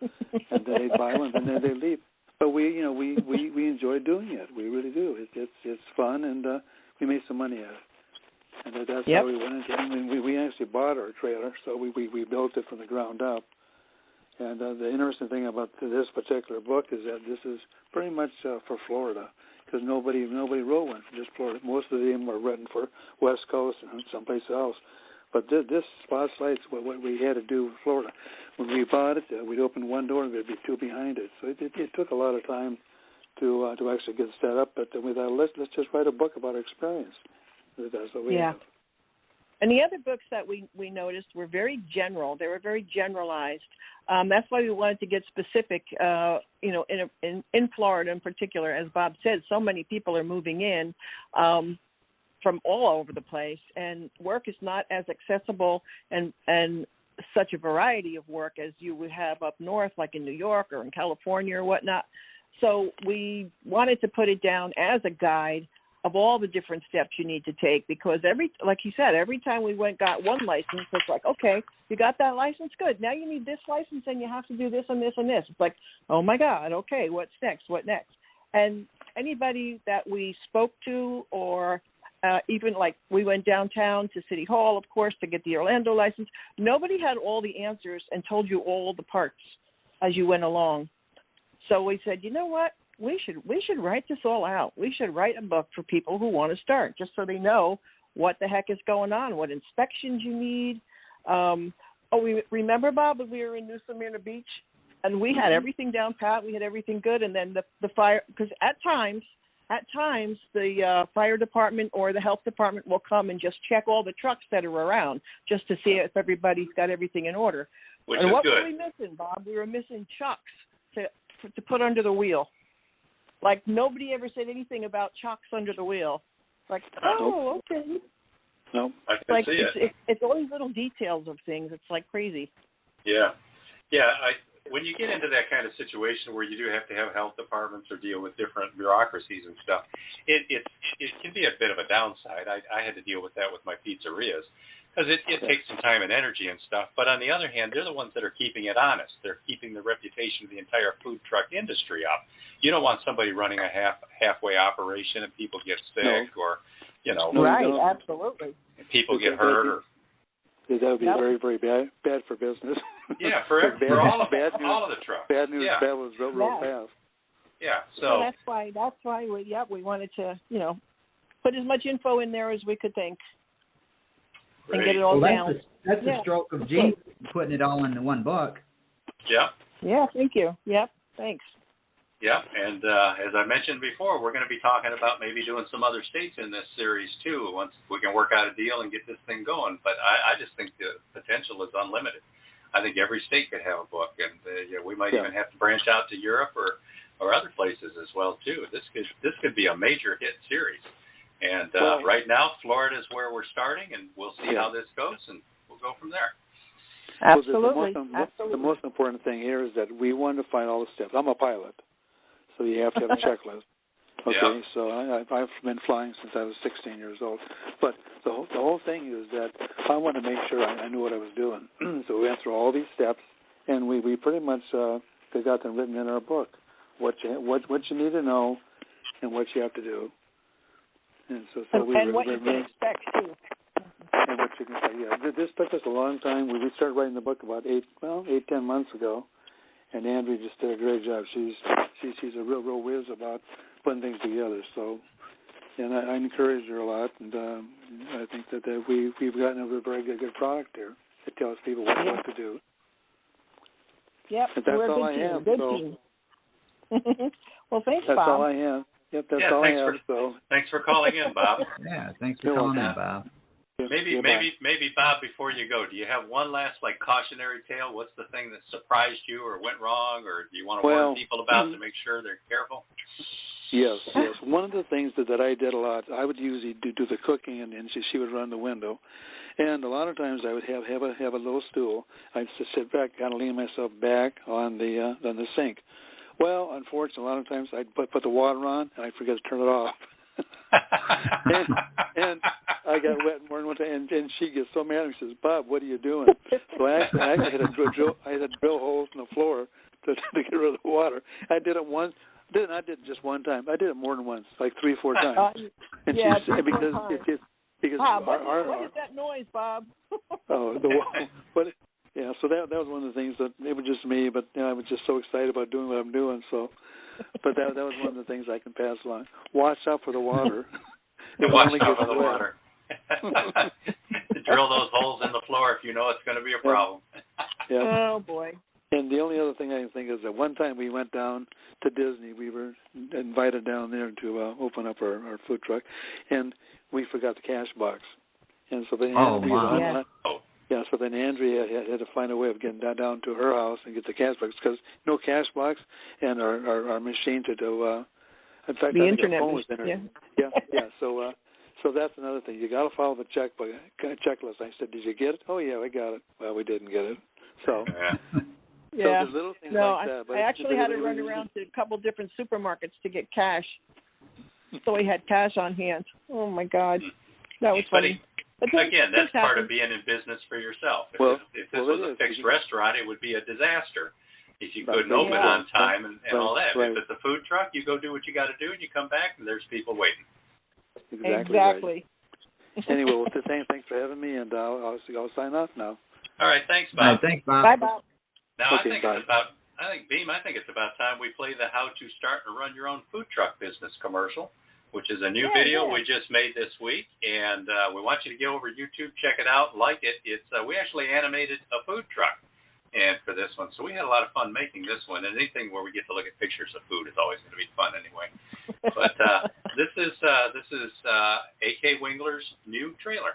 and then they'd buy one, and then they'd leave. But we enjoy doing it. We really do. It's fun, and we made some money at it. And that's how we went into it. I mean, we actually bought our trailer, so we built it from the ground up. And the interesting thing about this particular book is that this is pretty much for Florida, because nobody wrote one for just Florida. Most of them were written for West Coast and someplace else. But this spotlight's what we had to do with Florida. When we bought it, we'd open one door and there'd be two behind it. So it took a lot of time to actually get set up. But we thought, let's just write a book about our experience. That's what we have. And the other books that we noticed were very general. They were very generalized. That's why we wanted to get specific, in Florida in particular. As Bob said, so many people are moving in from all over the place, and work is not as accessible and such a variety of work as you would have up north, like in New York or in California or whatnot. So we wanted to put it down as a guide of all the different steps you need to take, because like he said, every time we got one license, it's like, okay, you got that license, good. Now you need this license, and you have to do this and this and this. It's like, oh my God, okay, what's next? What next? And anybody that we spoke to, or even like we went downtown to City Hall, of course, to get the Orlando license, nobody had all the answers and told you all the parts as you went along. So we said, you know what? We should write this all out. We should write a book for people who want to start, just so they know what the heck is going on, what inspections you need. We remember, Bob, when we were in New Smyrna Beach, and we had everything down pat. We had everything good, and then the fire, because at times the fire department or the health department will come and just check all the trucks that are around, just to see if everybody's got everything in order. And what were we missing, Bob? We were missing chocks to put under the wheel. Like, nobody ever said anything about chocks under the wheel. Like, oh, okay. No, I can see it. It's all these little details of things. It's like crazy. Yeah. When you get into that kind of situation where you do have to have health departments or deal with different bureaucracies and stuff, it can be a bit of a downside. I had to deal with that with my pizzerias, because it takes some time and energy and stuff. But on the other hand, they're the ones that are keeping it honest. They're keeping the reputation of the entire food truck industry up. You don't want somebody running a halfway operation and people get sick, or right, absolutely. People get hurt, or that would be very, very bad for business. Yeah, for all of the trucks. Bad news travels real fast. Yeah, so that's why we wanted to put as much info in there as we could think. Great. And get it all down. That's a stroke of genius, putting it all into one book. Yeah. Yeah, thank you. Yep, thanks. Yeah, and as I mentioned before, we're going to be talking about maybe doing some other states in this series too, once we can work out a deal and get this thing going. But I just think the potential is unlimited. I think every state could have a book, and we might even have to branch out to Europe or other places as well too. This could be a major hit series. And right now, Florida is where we're starting, and we'll see how this goes, and we'll go from there. Absolutely. The most important thing here is that we want to find all the steps. I'm a pilot. So you have to have a checklist. Okay, so I've been flying since I was 16 years old. But the whole thing is that I wanted to make sure I knew what I was doing. So we went through all these steps, and we pretty much got them written in our book. What you need to know, and what you have to do. And what you can expect too. And what you can say. Yeah, this took us a long time. We started writing the book about 8-10 months ago. And Andrea just did a great job. She's a real whiz about putting things together. So, and I encourage her a lot, and I think that we've gotten a very good product here. It tells people what to do. Yep, but that's all I have. Good team. Well, thanks, Bob. That's all I have. Yep, that's all I have. Thanks for calling in, Bob. Yeah, thanks for calling in, Bob. Maybe, Bob, before you go, do you have one last cautionary tale? What's the thing that surprised you or went wrong, or do you want to warn people about to make sure they're careful? Yes. One of the things that I did a lot, I would usually do the cooking, and she would run the window, and a lot of times I would have a little stool. I'd just sit back, kind of lean myself back on the sink. Well, unfortunately, a lot of times I'd put the water on, and I'd forget to turn it off. and I got wet more than one time, and she gets so mad at me. She says, "Bob, what are you doing?" So I actually had to drill holes in the floor to get rid of the water. I did it once. I did it just one time. I did it more than once, like 3-4 times. And because Bob, what is that noise, Bob? Yeah, so that was one of the things that it was just me, but I was just so excited about doing what I'm doing. So, but that was one of the things I can pass along. Watch out for the water. Watch out for the water. Drill those holes in the floor if you know it's going to be a problem. Yeah. Oh boy. And the only other thing I can think is that one time we went down to Disney. We were invited down there to open up our food truck, and we forgot the cash box. And so then so then Andrea had to find a way of getting down to her house and get the cash box, because no cash box and our machine to do. In fact, the internet phone was in her. Yeah. So that's another thing. You got to follow the checklist. I said, "Did you get it?" "Oh yeah, I got it." Well, we didn't get it. So. Yeah. So little things like that. But I actually had to run around to a couple different supermarkets to get cash, so we had cash on hand. Oh my God, that was funny. But again, that's part of being in business for yourself. If this was a fixed restaurant, it would be a disaster if you couldn't open on time and all that. If it's a food truck, you go do what you got to do, and you come back, and there's people waiting. Exactly. Right. Anyway, thanks for having me, and I'll sign off now. All right, thanks, Bob. Thanks, Bob. Bye, Bob. Now, I think Beem, I think it's about time we play the How to Start and Run Your Own Food Truck Business commercial, which is a new video we just made this week, and we want you to go over to YouTube, check it out, like it. It's we actually animated a food truck and for this one, so we had a lot of fun making this one, and anything where we get to look at pictures of food is always going to be fun anyway. But this is A.K. Wingler's new trailer.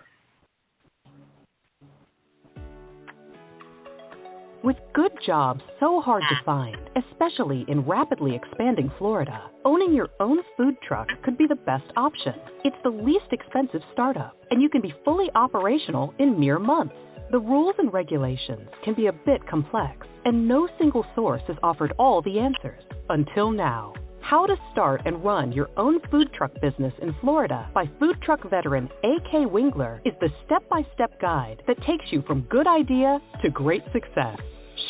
With good jobs so hard to find, especially in rapidly expanding Florida, owning your own food truck could be the best option. It's the least expensive startup, and you can be fully operational in mere months. The rules and regulations can be a bit complex, and no single source has offered all the answers. Until now. How to Start and Run Your Own Food Truck Business in Florida by food truck veteran A.K. Wingler is the step-by-step guide that takes you from good idea to great success.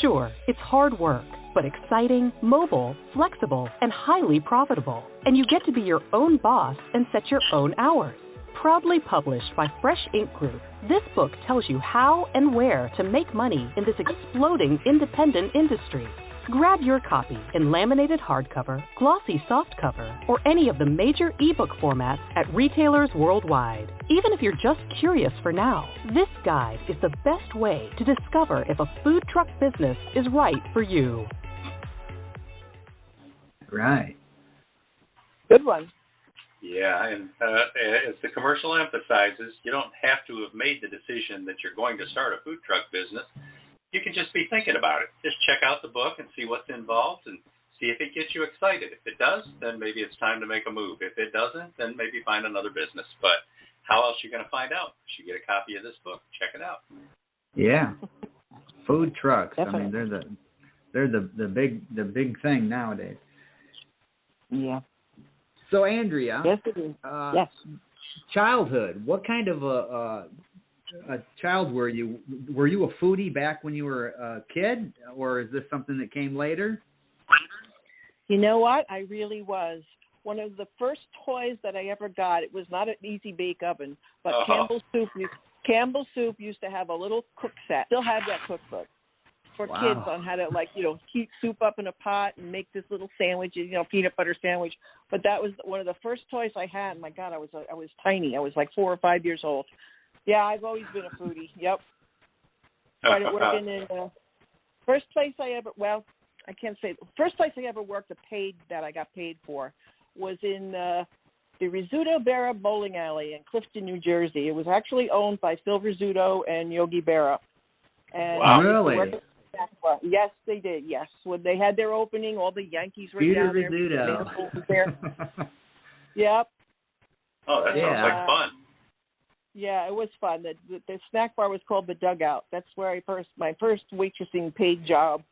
Sure, it's hard work, but exciting, mobile, flexible, and highly profitable. And you get to be your own boss and set your own hours. Proudly published by Fresh Ink Group, this book tells you how and where to make money in this exploding independent industry. Grab your copy in laminated hardcover, glossy softcover, or any of the major ebook formats at retailers worldwide. Even if you're just curious for now, this guide is the best way to discover if a food truck business is right for you. Right. Good one. Yeah, and as the commercial emphasizes, you don't have to have made the decision that you're going to start a food truck business. You can just be thinking about it. Just check out the book and see what's involved and see if it gets you excited. If it does, then maybe it's time to make a move. If it doesn't, then maybe find another business. But how else are you going to find out? You should get a copy of this book. Check it out. Yeah. Food trucks. Definitely. I mean, they're the big thing nowadays. Yeah. So, Andrea, Yes, it is. Yes. Childhood. What kind of a child were you? Were you a foodie back when you were a kid, or is this something that came later? You know what? I really was. One of the first toys that I ever got, it was not an easy bake oven, but Campbell Soup used to have a little cook set. Still have that cookbook for kids on how to, heat soup up in a pot and make this little sandwich, peanut butter sandwich. But that was one of the first toys I had. My God, I was tiny. I was like 4 or 5 years old. Yeah, I've always been a foodie. Yep. But it would have been in the first place I ever. Well, I can't say. First place I ever worked that I got paid for was in the Rizzuto Berra Bowling Alley in Clifton, New Jersey. It was actually owned by Phil Rizzuto and Yogi Berra. And wow, really? Yes, they did. Yes, when they had their opening, all the Yankees were Peter down Rizzuto. there. Yep. Oh, that sounds like fun. Yeah, it was fun. The snack bar was called the Dugout. That's where my first waitressing paid job.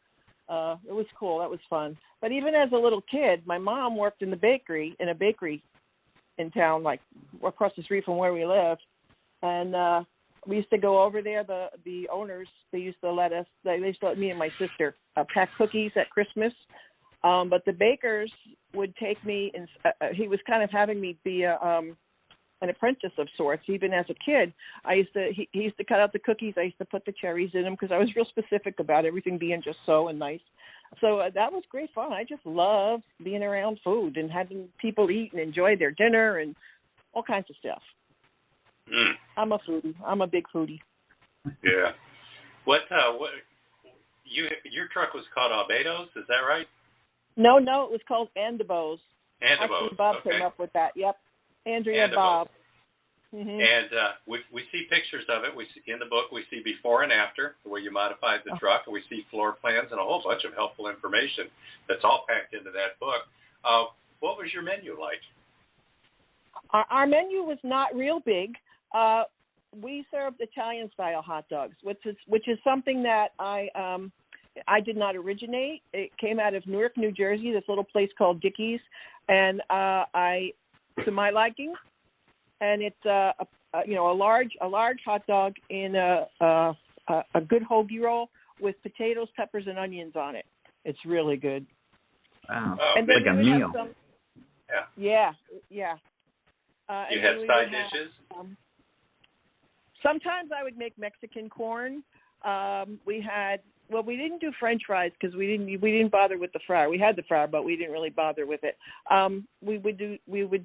It was cool. That was fun. But even as a little kid, my mom worked in a bakery in town, like across the street from where we lived. And we used to go over there. The owners, they used to let me and my sister pack cookies at Christmas. But the bakers would take me, and he was kind of having me be an apprentice of sorts. Even as a kid, he used to cut out the cookies. I used to put the cherries in them because I was real specific about everything being just so and nice. So that was great fun. I just loved being around food and having people eat and enjoy their dinner and all kinds of stuff. Mm. I'm a foodie. I'm a big foodie. Yeah. What your truck was called Albedo's, is that right? No, it was called Andebos. Andebos. Actually, Bob came up with that. Yep. Andrea, Bob. Mm-hmm. And we see pictures of it. We see in the book. We see before and after the way you modified the truck, and we see floor plans and a whole bunch of helpful information that's all packed into that book. What was your menu like? Our menu was not real big. We served Italian-style hot dogs, which is something that I did not originate. It came out of Newark, New Jersey, this little place called Dickie's, and to my liking, and it's a large hot dog in a good hoagie roll with potatoes, peppers, and onions on it. It's really good. Wow, and like a meal. Yeah. You had side dishes? Sometimes I would make Mexican corn. We didn't do French fries because we didn't bother with the fryer. We had the fryer, but we didn't really bother with it. We would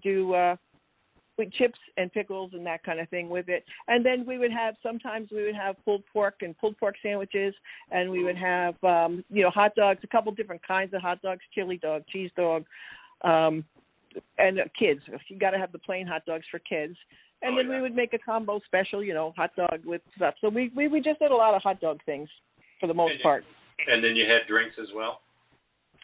do chips and pickles and that kind of thing with it. And then sometimes we would have pulled pork sandwiches, and we would have hot dogs, a couple different kinds of hot dogs, chili dog, cheese dog, and kids. You got to have the plain hot dogs for kids. And then we would make a combo special, hot dog with stuff. So we just did a lot of hot dog things for the most part. And then you had drinks as well?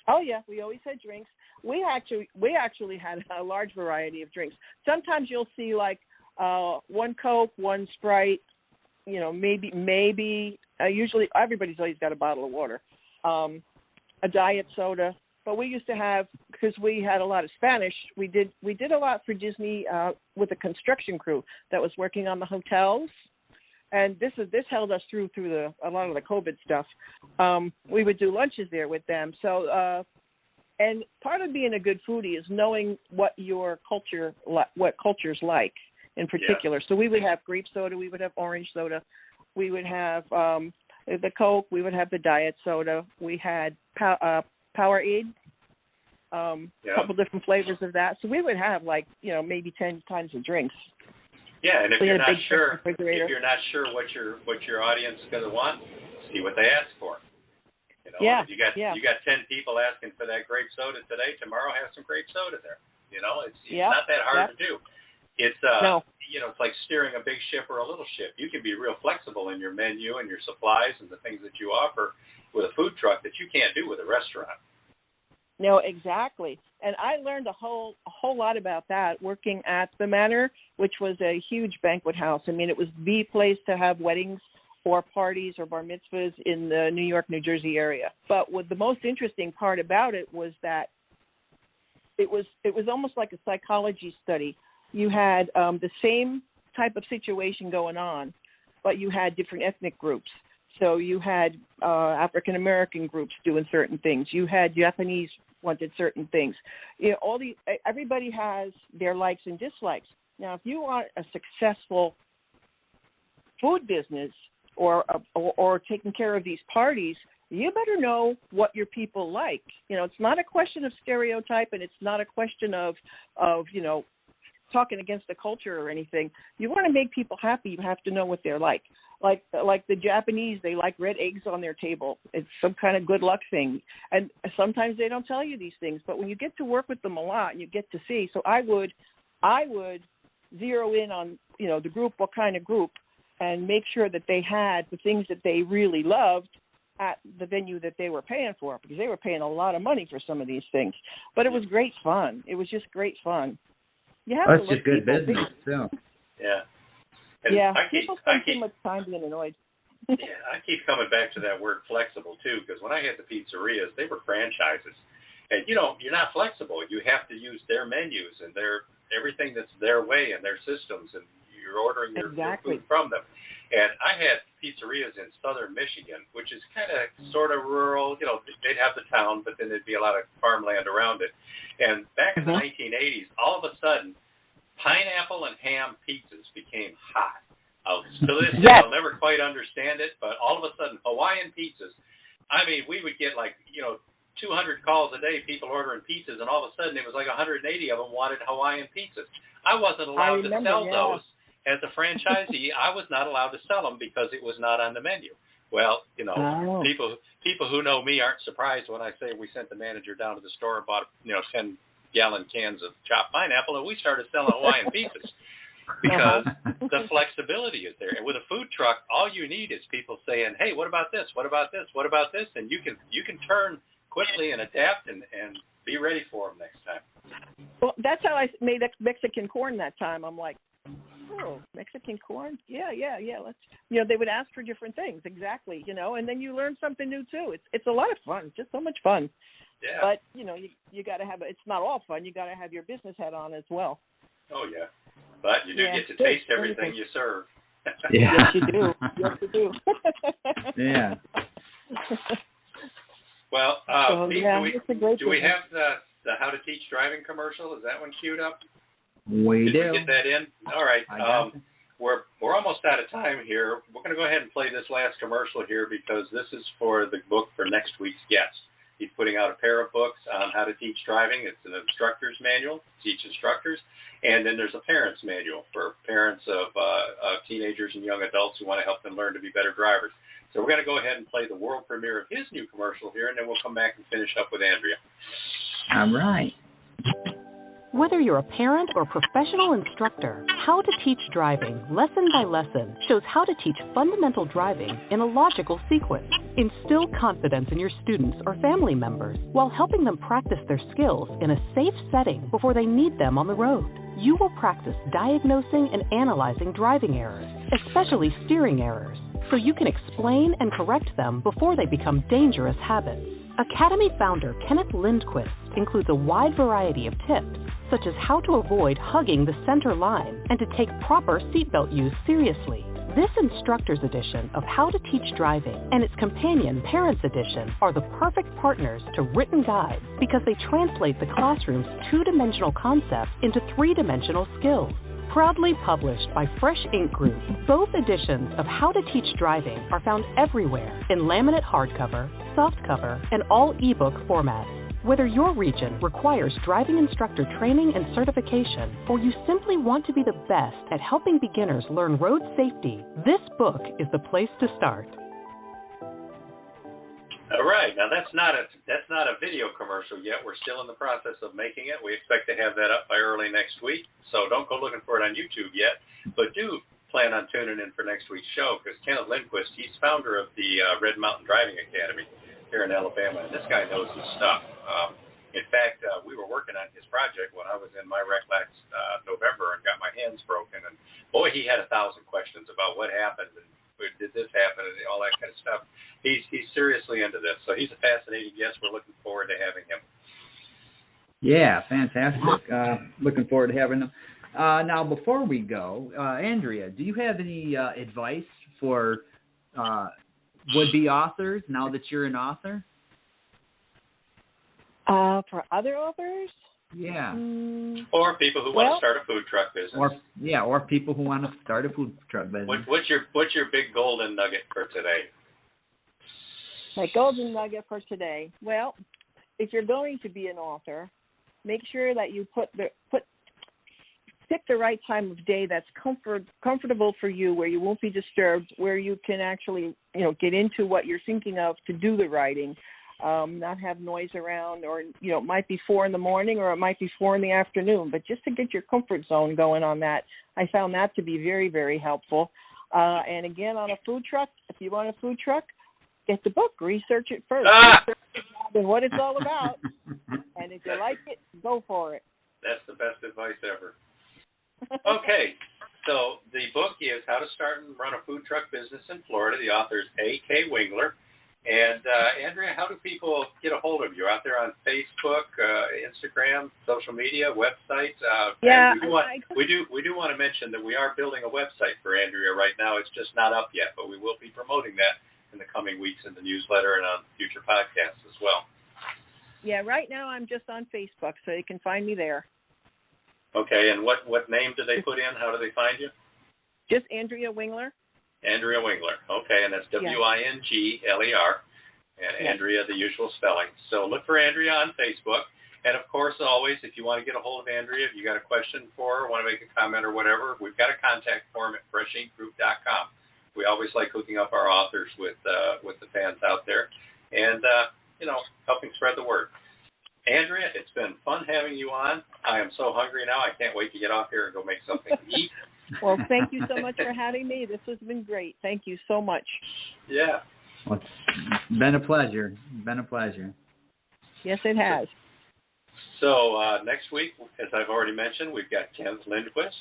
Oh yeah, we always had drinks. We actually had a large variety of drinks. Sometimes you'll see like one Coke, one Sprite, maybe usually everybody's always got a bottle of water, a diet soda. But we used to have, because we had a lot of Spanish, we did a lot for Disney with a construction crew that was working on the hotels, and this held us through a lot of the COVID stuff. We would do lunches there with them. So, and part of being a good foodie is knowing what your culture, what culture's like in particular. Yeah. So we would have grape soda, we would have orange soda, we would have the Coke, we would have the diet soda, we had Powerade, a couple different flavors of that. So we would have maybe 10 kinds of drinks. Yeah, and if you're not sure what your audience is going to want, see what they ask for. You know, yeah. If you got 10 people asking for that grape soda today, tomorrow have some grape soda there. You know, it's not that hard to do. It's you know, it's like steering a big ship or a little ship. You can be real flexible in your menu and your supplies and the things that you offer with a food truck that you can't do with a restaurant. No, exactly. And I learned a whole lot about that working at the Manor, which was a huge banquet house. I mean, it was the place to have weddings or parties or bar mitzvahs in the New York, New Jersey area. But what the most interesting part about it was that it was almost like a psychology study. You had the same type of situation going on, but you had different ethnic groups. So you had African American groups doing certain things. You had Japanese wanted certain things. You know, everybody has their likes and dislikes. Now, if you want a successful food business or taking care of these parties, you better know what your people like. You know, it's not a question of stereotype, and it's not a question of you know, talking against the culture or anything. You want to make people happy, you have to know what they're like. Like the Japanese, they like red eggs on their table. It's some kind of good luck thing. And sometimes they don't tell you these things, but when you get to work with them a lot and you get to see, so I would zero in on, you know, the group, what kind of group, and make sure that they had the things that they really loved at the venue that they were paying for, because they were paying a lot of money for some of these things. But it was great fun. It was just great fun. You have That's to just good business, too. Yeah. And people spend too much time being annoyed. Yeah, I keep coming back to that word flexible, too, because when I had the pizzerias, they were franchises. And, you know, you're not flexible. You have to use their menus and everything that's their way and their systems, and you're ordering your food from them. And I had pizzerias in southern Michigan, which is kind of sort of rural. You know, they'd have the town, but then there'd be a lot of farmland around it. And back in the 1980s, all of a sudden, pineapple and ham pizzas became hot. To this day, I'll never quite understand it, but all of a sudden, Hawaiian pizzas. I mean, we would get 200 calls a day, people ordering pizzas, and all of a sudden it was like 180 of them wanted Hawaiian pizzas. I wasn't allowed to sell those. As a franchisee, I was not allowed to sell them because it was not on the menu. Well, you know, people who know me aren't surprised when I say we sent the manager down to the store and bought 10-gallon cans of chopped pineapple, and we started selling Hawaiian pizzas because the flexibility is there. And with a food truck, all you need is people saying, "Hey, what about this? What about this? What about this?" And you can turn quickly and adapt and be ready for them next time. Well, that's how I made Mexican corn that time. I'm like, oh, Mexican corn? Yeah. Let's, they would ask for different things, exactly, and then you learn something new too. It's a lot of fun, just so much fun. Yeah. But you got to have it's not all fun. You got to have your business hat on as well. Oh yeah, but you do get to taste everything you serve. Yeah. Yes, you do. Yes, you do. Yeah. Well, Pete, do we have the How to Teach Driving commercial? Is that one queued up? We do. Did we get that in? All right. We're almost out of time here. We're going to go ahead and play this last commercial here because this is for the book for next week's guest. He's putting out a pair of books on how to teach driving. It's an instructor's manual, teach instructors, and then there's a parent's manual for parents of teenagers and young adults who want to help them learn to be better drivers. So we're going to go ahead and play the world premiere of his new commercial here, and then we'll come back and finish up with Andrea. All right. Whether you're a parent or professional instructor, How to Teach Driving, lesson by lesson, shows how to teach fundamental driving in a logical sequence. Instill confidence in your students or family members while helping them practice their skills in a safe setting before they need them on the road. You will practice diagnosing and analyzing driving errors, especially steering errors, so you can explain and correct them before they become dangerous habits. Academy founder Kenneth Lindquist includes a wide variety of tips, such as how to avoid hugging the center line and to take proper seatbelt use seriously. This instructor's edition of How to Teach Driving and its companion Parents Edition are the perfect partners to written guides because they translate the classroom's two-dimensional concepts into three-dimensional skills. Proudly published by Fresh Ink Group, both editions of How to Teach Driving are found everywhere in laminate hardcover, softcover, and all ebook formats. Whether your region requires driving instructor training and certification, or you simply want to be the best at helping beginners learn road safety, this book is the place to start. All right. Now that's not a video commercial yet. We're still in the process of making it. We expect to have that up by early next week. So don't go looking for it on YouTube yet, but do plan on tuning in for next week's show, because Kenneth Lindquist, he's founder of the Red Mountain Driving Academy here in Alabama, and this guy knows his stuff. In fact, we were working on his project when I was in my wreck last November and got my hands broken, and boy, he had 1,000 questions about what happened and did this happen and all that kind of stuff. He's seriously into this, so he's a fascinating guest. We're looking forward to having him. Yeah, fantastic. Looking forward to having him. Now, before we go, Andrea, do you have any advice for would-be authors now that you're an author? For other authors? Yeah. Or people who want to start a food truck business. Or people who want to start a food truck business. What's your big golden nugget for today? My golden nugget for today. Well, if you're going to be an author, make sure that you pick the right time of day that's comfortable for you, where you won't be disturbed, where you can actually, get into what you're thinking of to do the writing. Not have noise around, or it might be 4 a.m. or it might be 4 p.m, but just to get your comfort zone going on that, I found that to be very, very helpful. And again, on a food truck, if you want a food truck, get the book, research it first, research and what it's all about, and if you like it, go for it. That's the best advice ever. Okay, so the book is How to Start and Run a Food Truck Business in Florida. The author is A.K. Wingler. And Andrea, how do people get a hold of you? Out there on Facebook, Instagram, social media, websites? Yeah, we do want to mention that we are building a website for Andrea right now. It's just not up yet, but we will be promoting that in the coming weeks in the newsletter and on future podcasts as well. Yeah, right now I'm just on Facebook, so you can find me there. Okay, and what name do they put in? How do they find you? Just Andrea Wingler. Andrea Wingler. Okay, and that's Wingler. And Andrea, the usual spelling. So look for Andrea on Facebook. And, of course, always, if you want to get a hold of Andrea, if you got a question for her, want to make a comment or whatever, we've got a contact form at freshinkgroup.com. We always like hooking up our authors with the fans out there and, helping spread the word. Andrea, it's been fun having you on. I am so hungry now. I can't wait to get off here and go make something to eat. Well, thank you so much for having me. This has been great. Thank you so much. Yeah. Well, it's been a pleasure. Yes, it has. So next week, as I've already mentioned, we've got Kenneth Lindquist,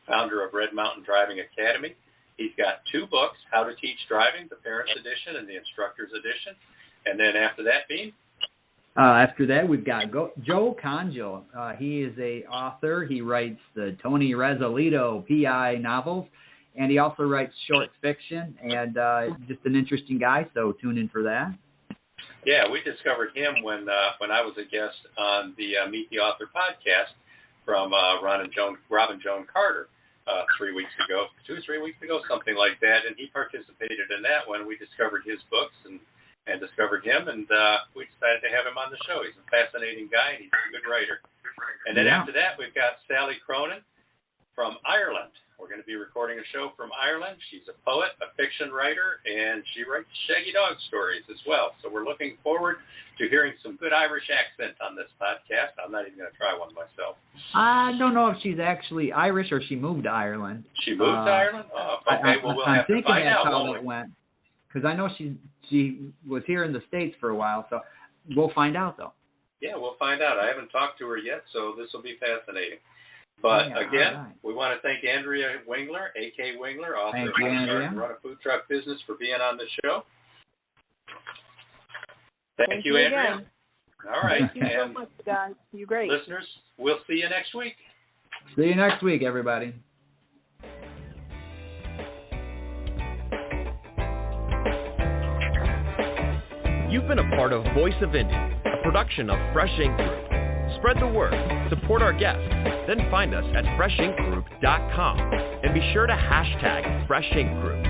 founder of Red Mountain Driving Academy. He's got 2 books, How to Teach Driving, the Parents Edition and the Instructors Edition. And then after that, Beem? After that, we've got Joe Conjo. He is an author. He writes the Tony Resolito PI novels, and he also writes short fiction, and just an interesting guy, so tune in for that. Yeah, we discovered him when I was a guest on the Meet the Author podcast from Robin Joan Carter 3 weeks ago, 2 or 3 weeks ago, something like that, and he participated in that when we discovered his books and discovered him, and we decided to have him on the show. He's a fascinating guy, and he's a good writer. And then after that, we've got Sally Cronin from Ireland. We're going to be recording a show from Ireland. She's a poet, a fiction writer, and she writes shaggy dog stories as well. So we're looking forward to hearing some good Irish accent on this podcast. I'm not even going to try one myself. I don't know if she's actually Irish or she moved to Ireland. She moved to Ireland? Okay, we'll have to find out. I'm thinking that's how it went. Because I know she was here in the States for a while, so we'll find out, though. Yeah, we'll find out. I haven't talked to her yet, so this will be fascinating. But, again, we want to thank Andrea Wingler, A.K. Wingler, author of How to Start and Run a Food Truck Business, for being on the show. Thank you, Andrea. Again. All right. Thank you so much, guys. You're great. Listeners, we'll see you next week. See you next week, everybody. You've been a part of Voice of Indy, a production of Fresh Ink Group. Spread the word, support our guests, then find us at freshinkgroup.com and be sure to hashtag Fresh Ink Group.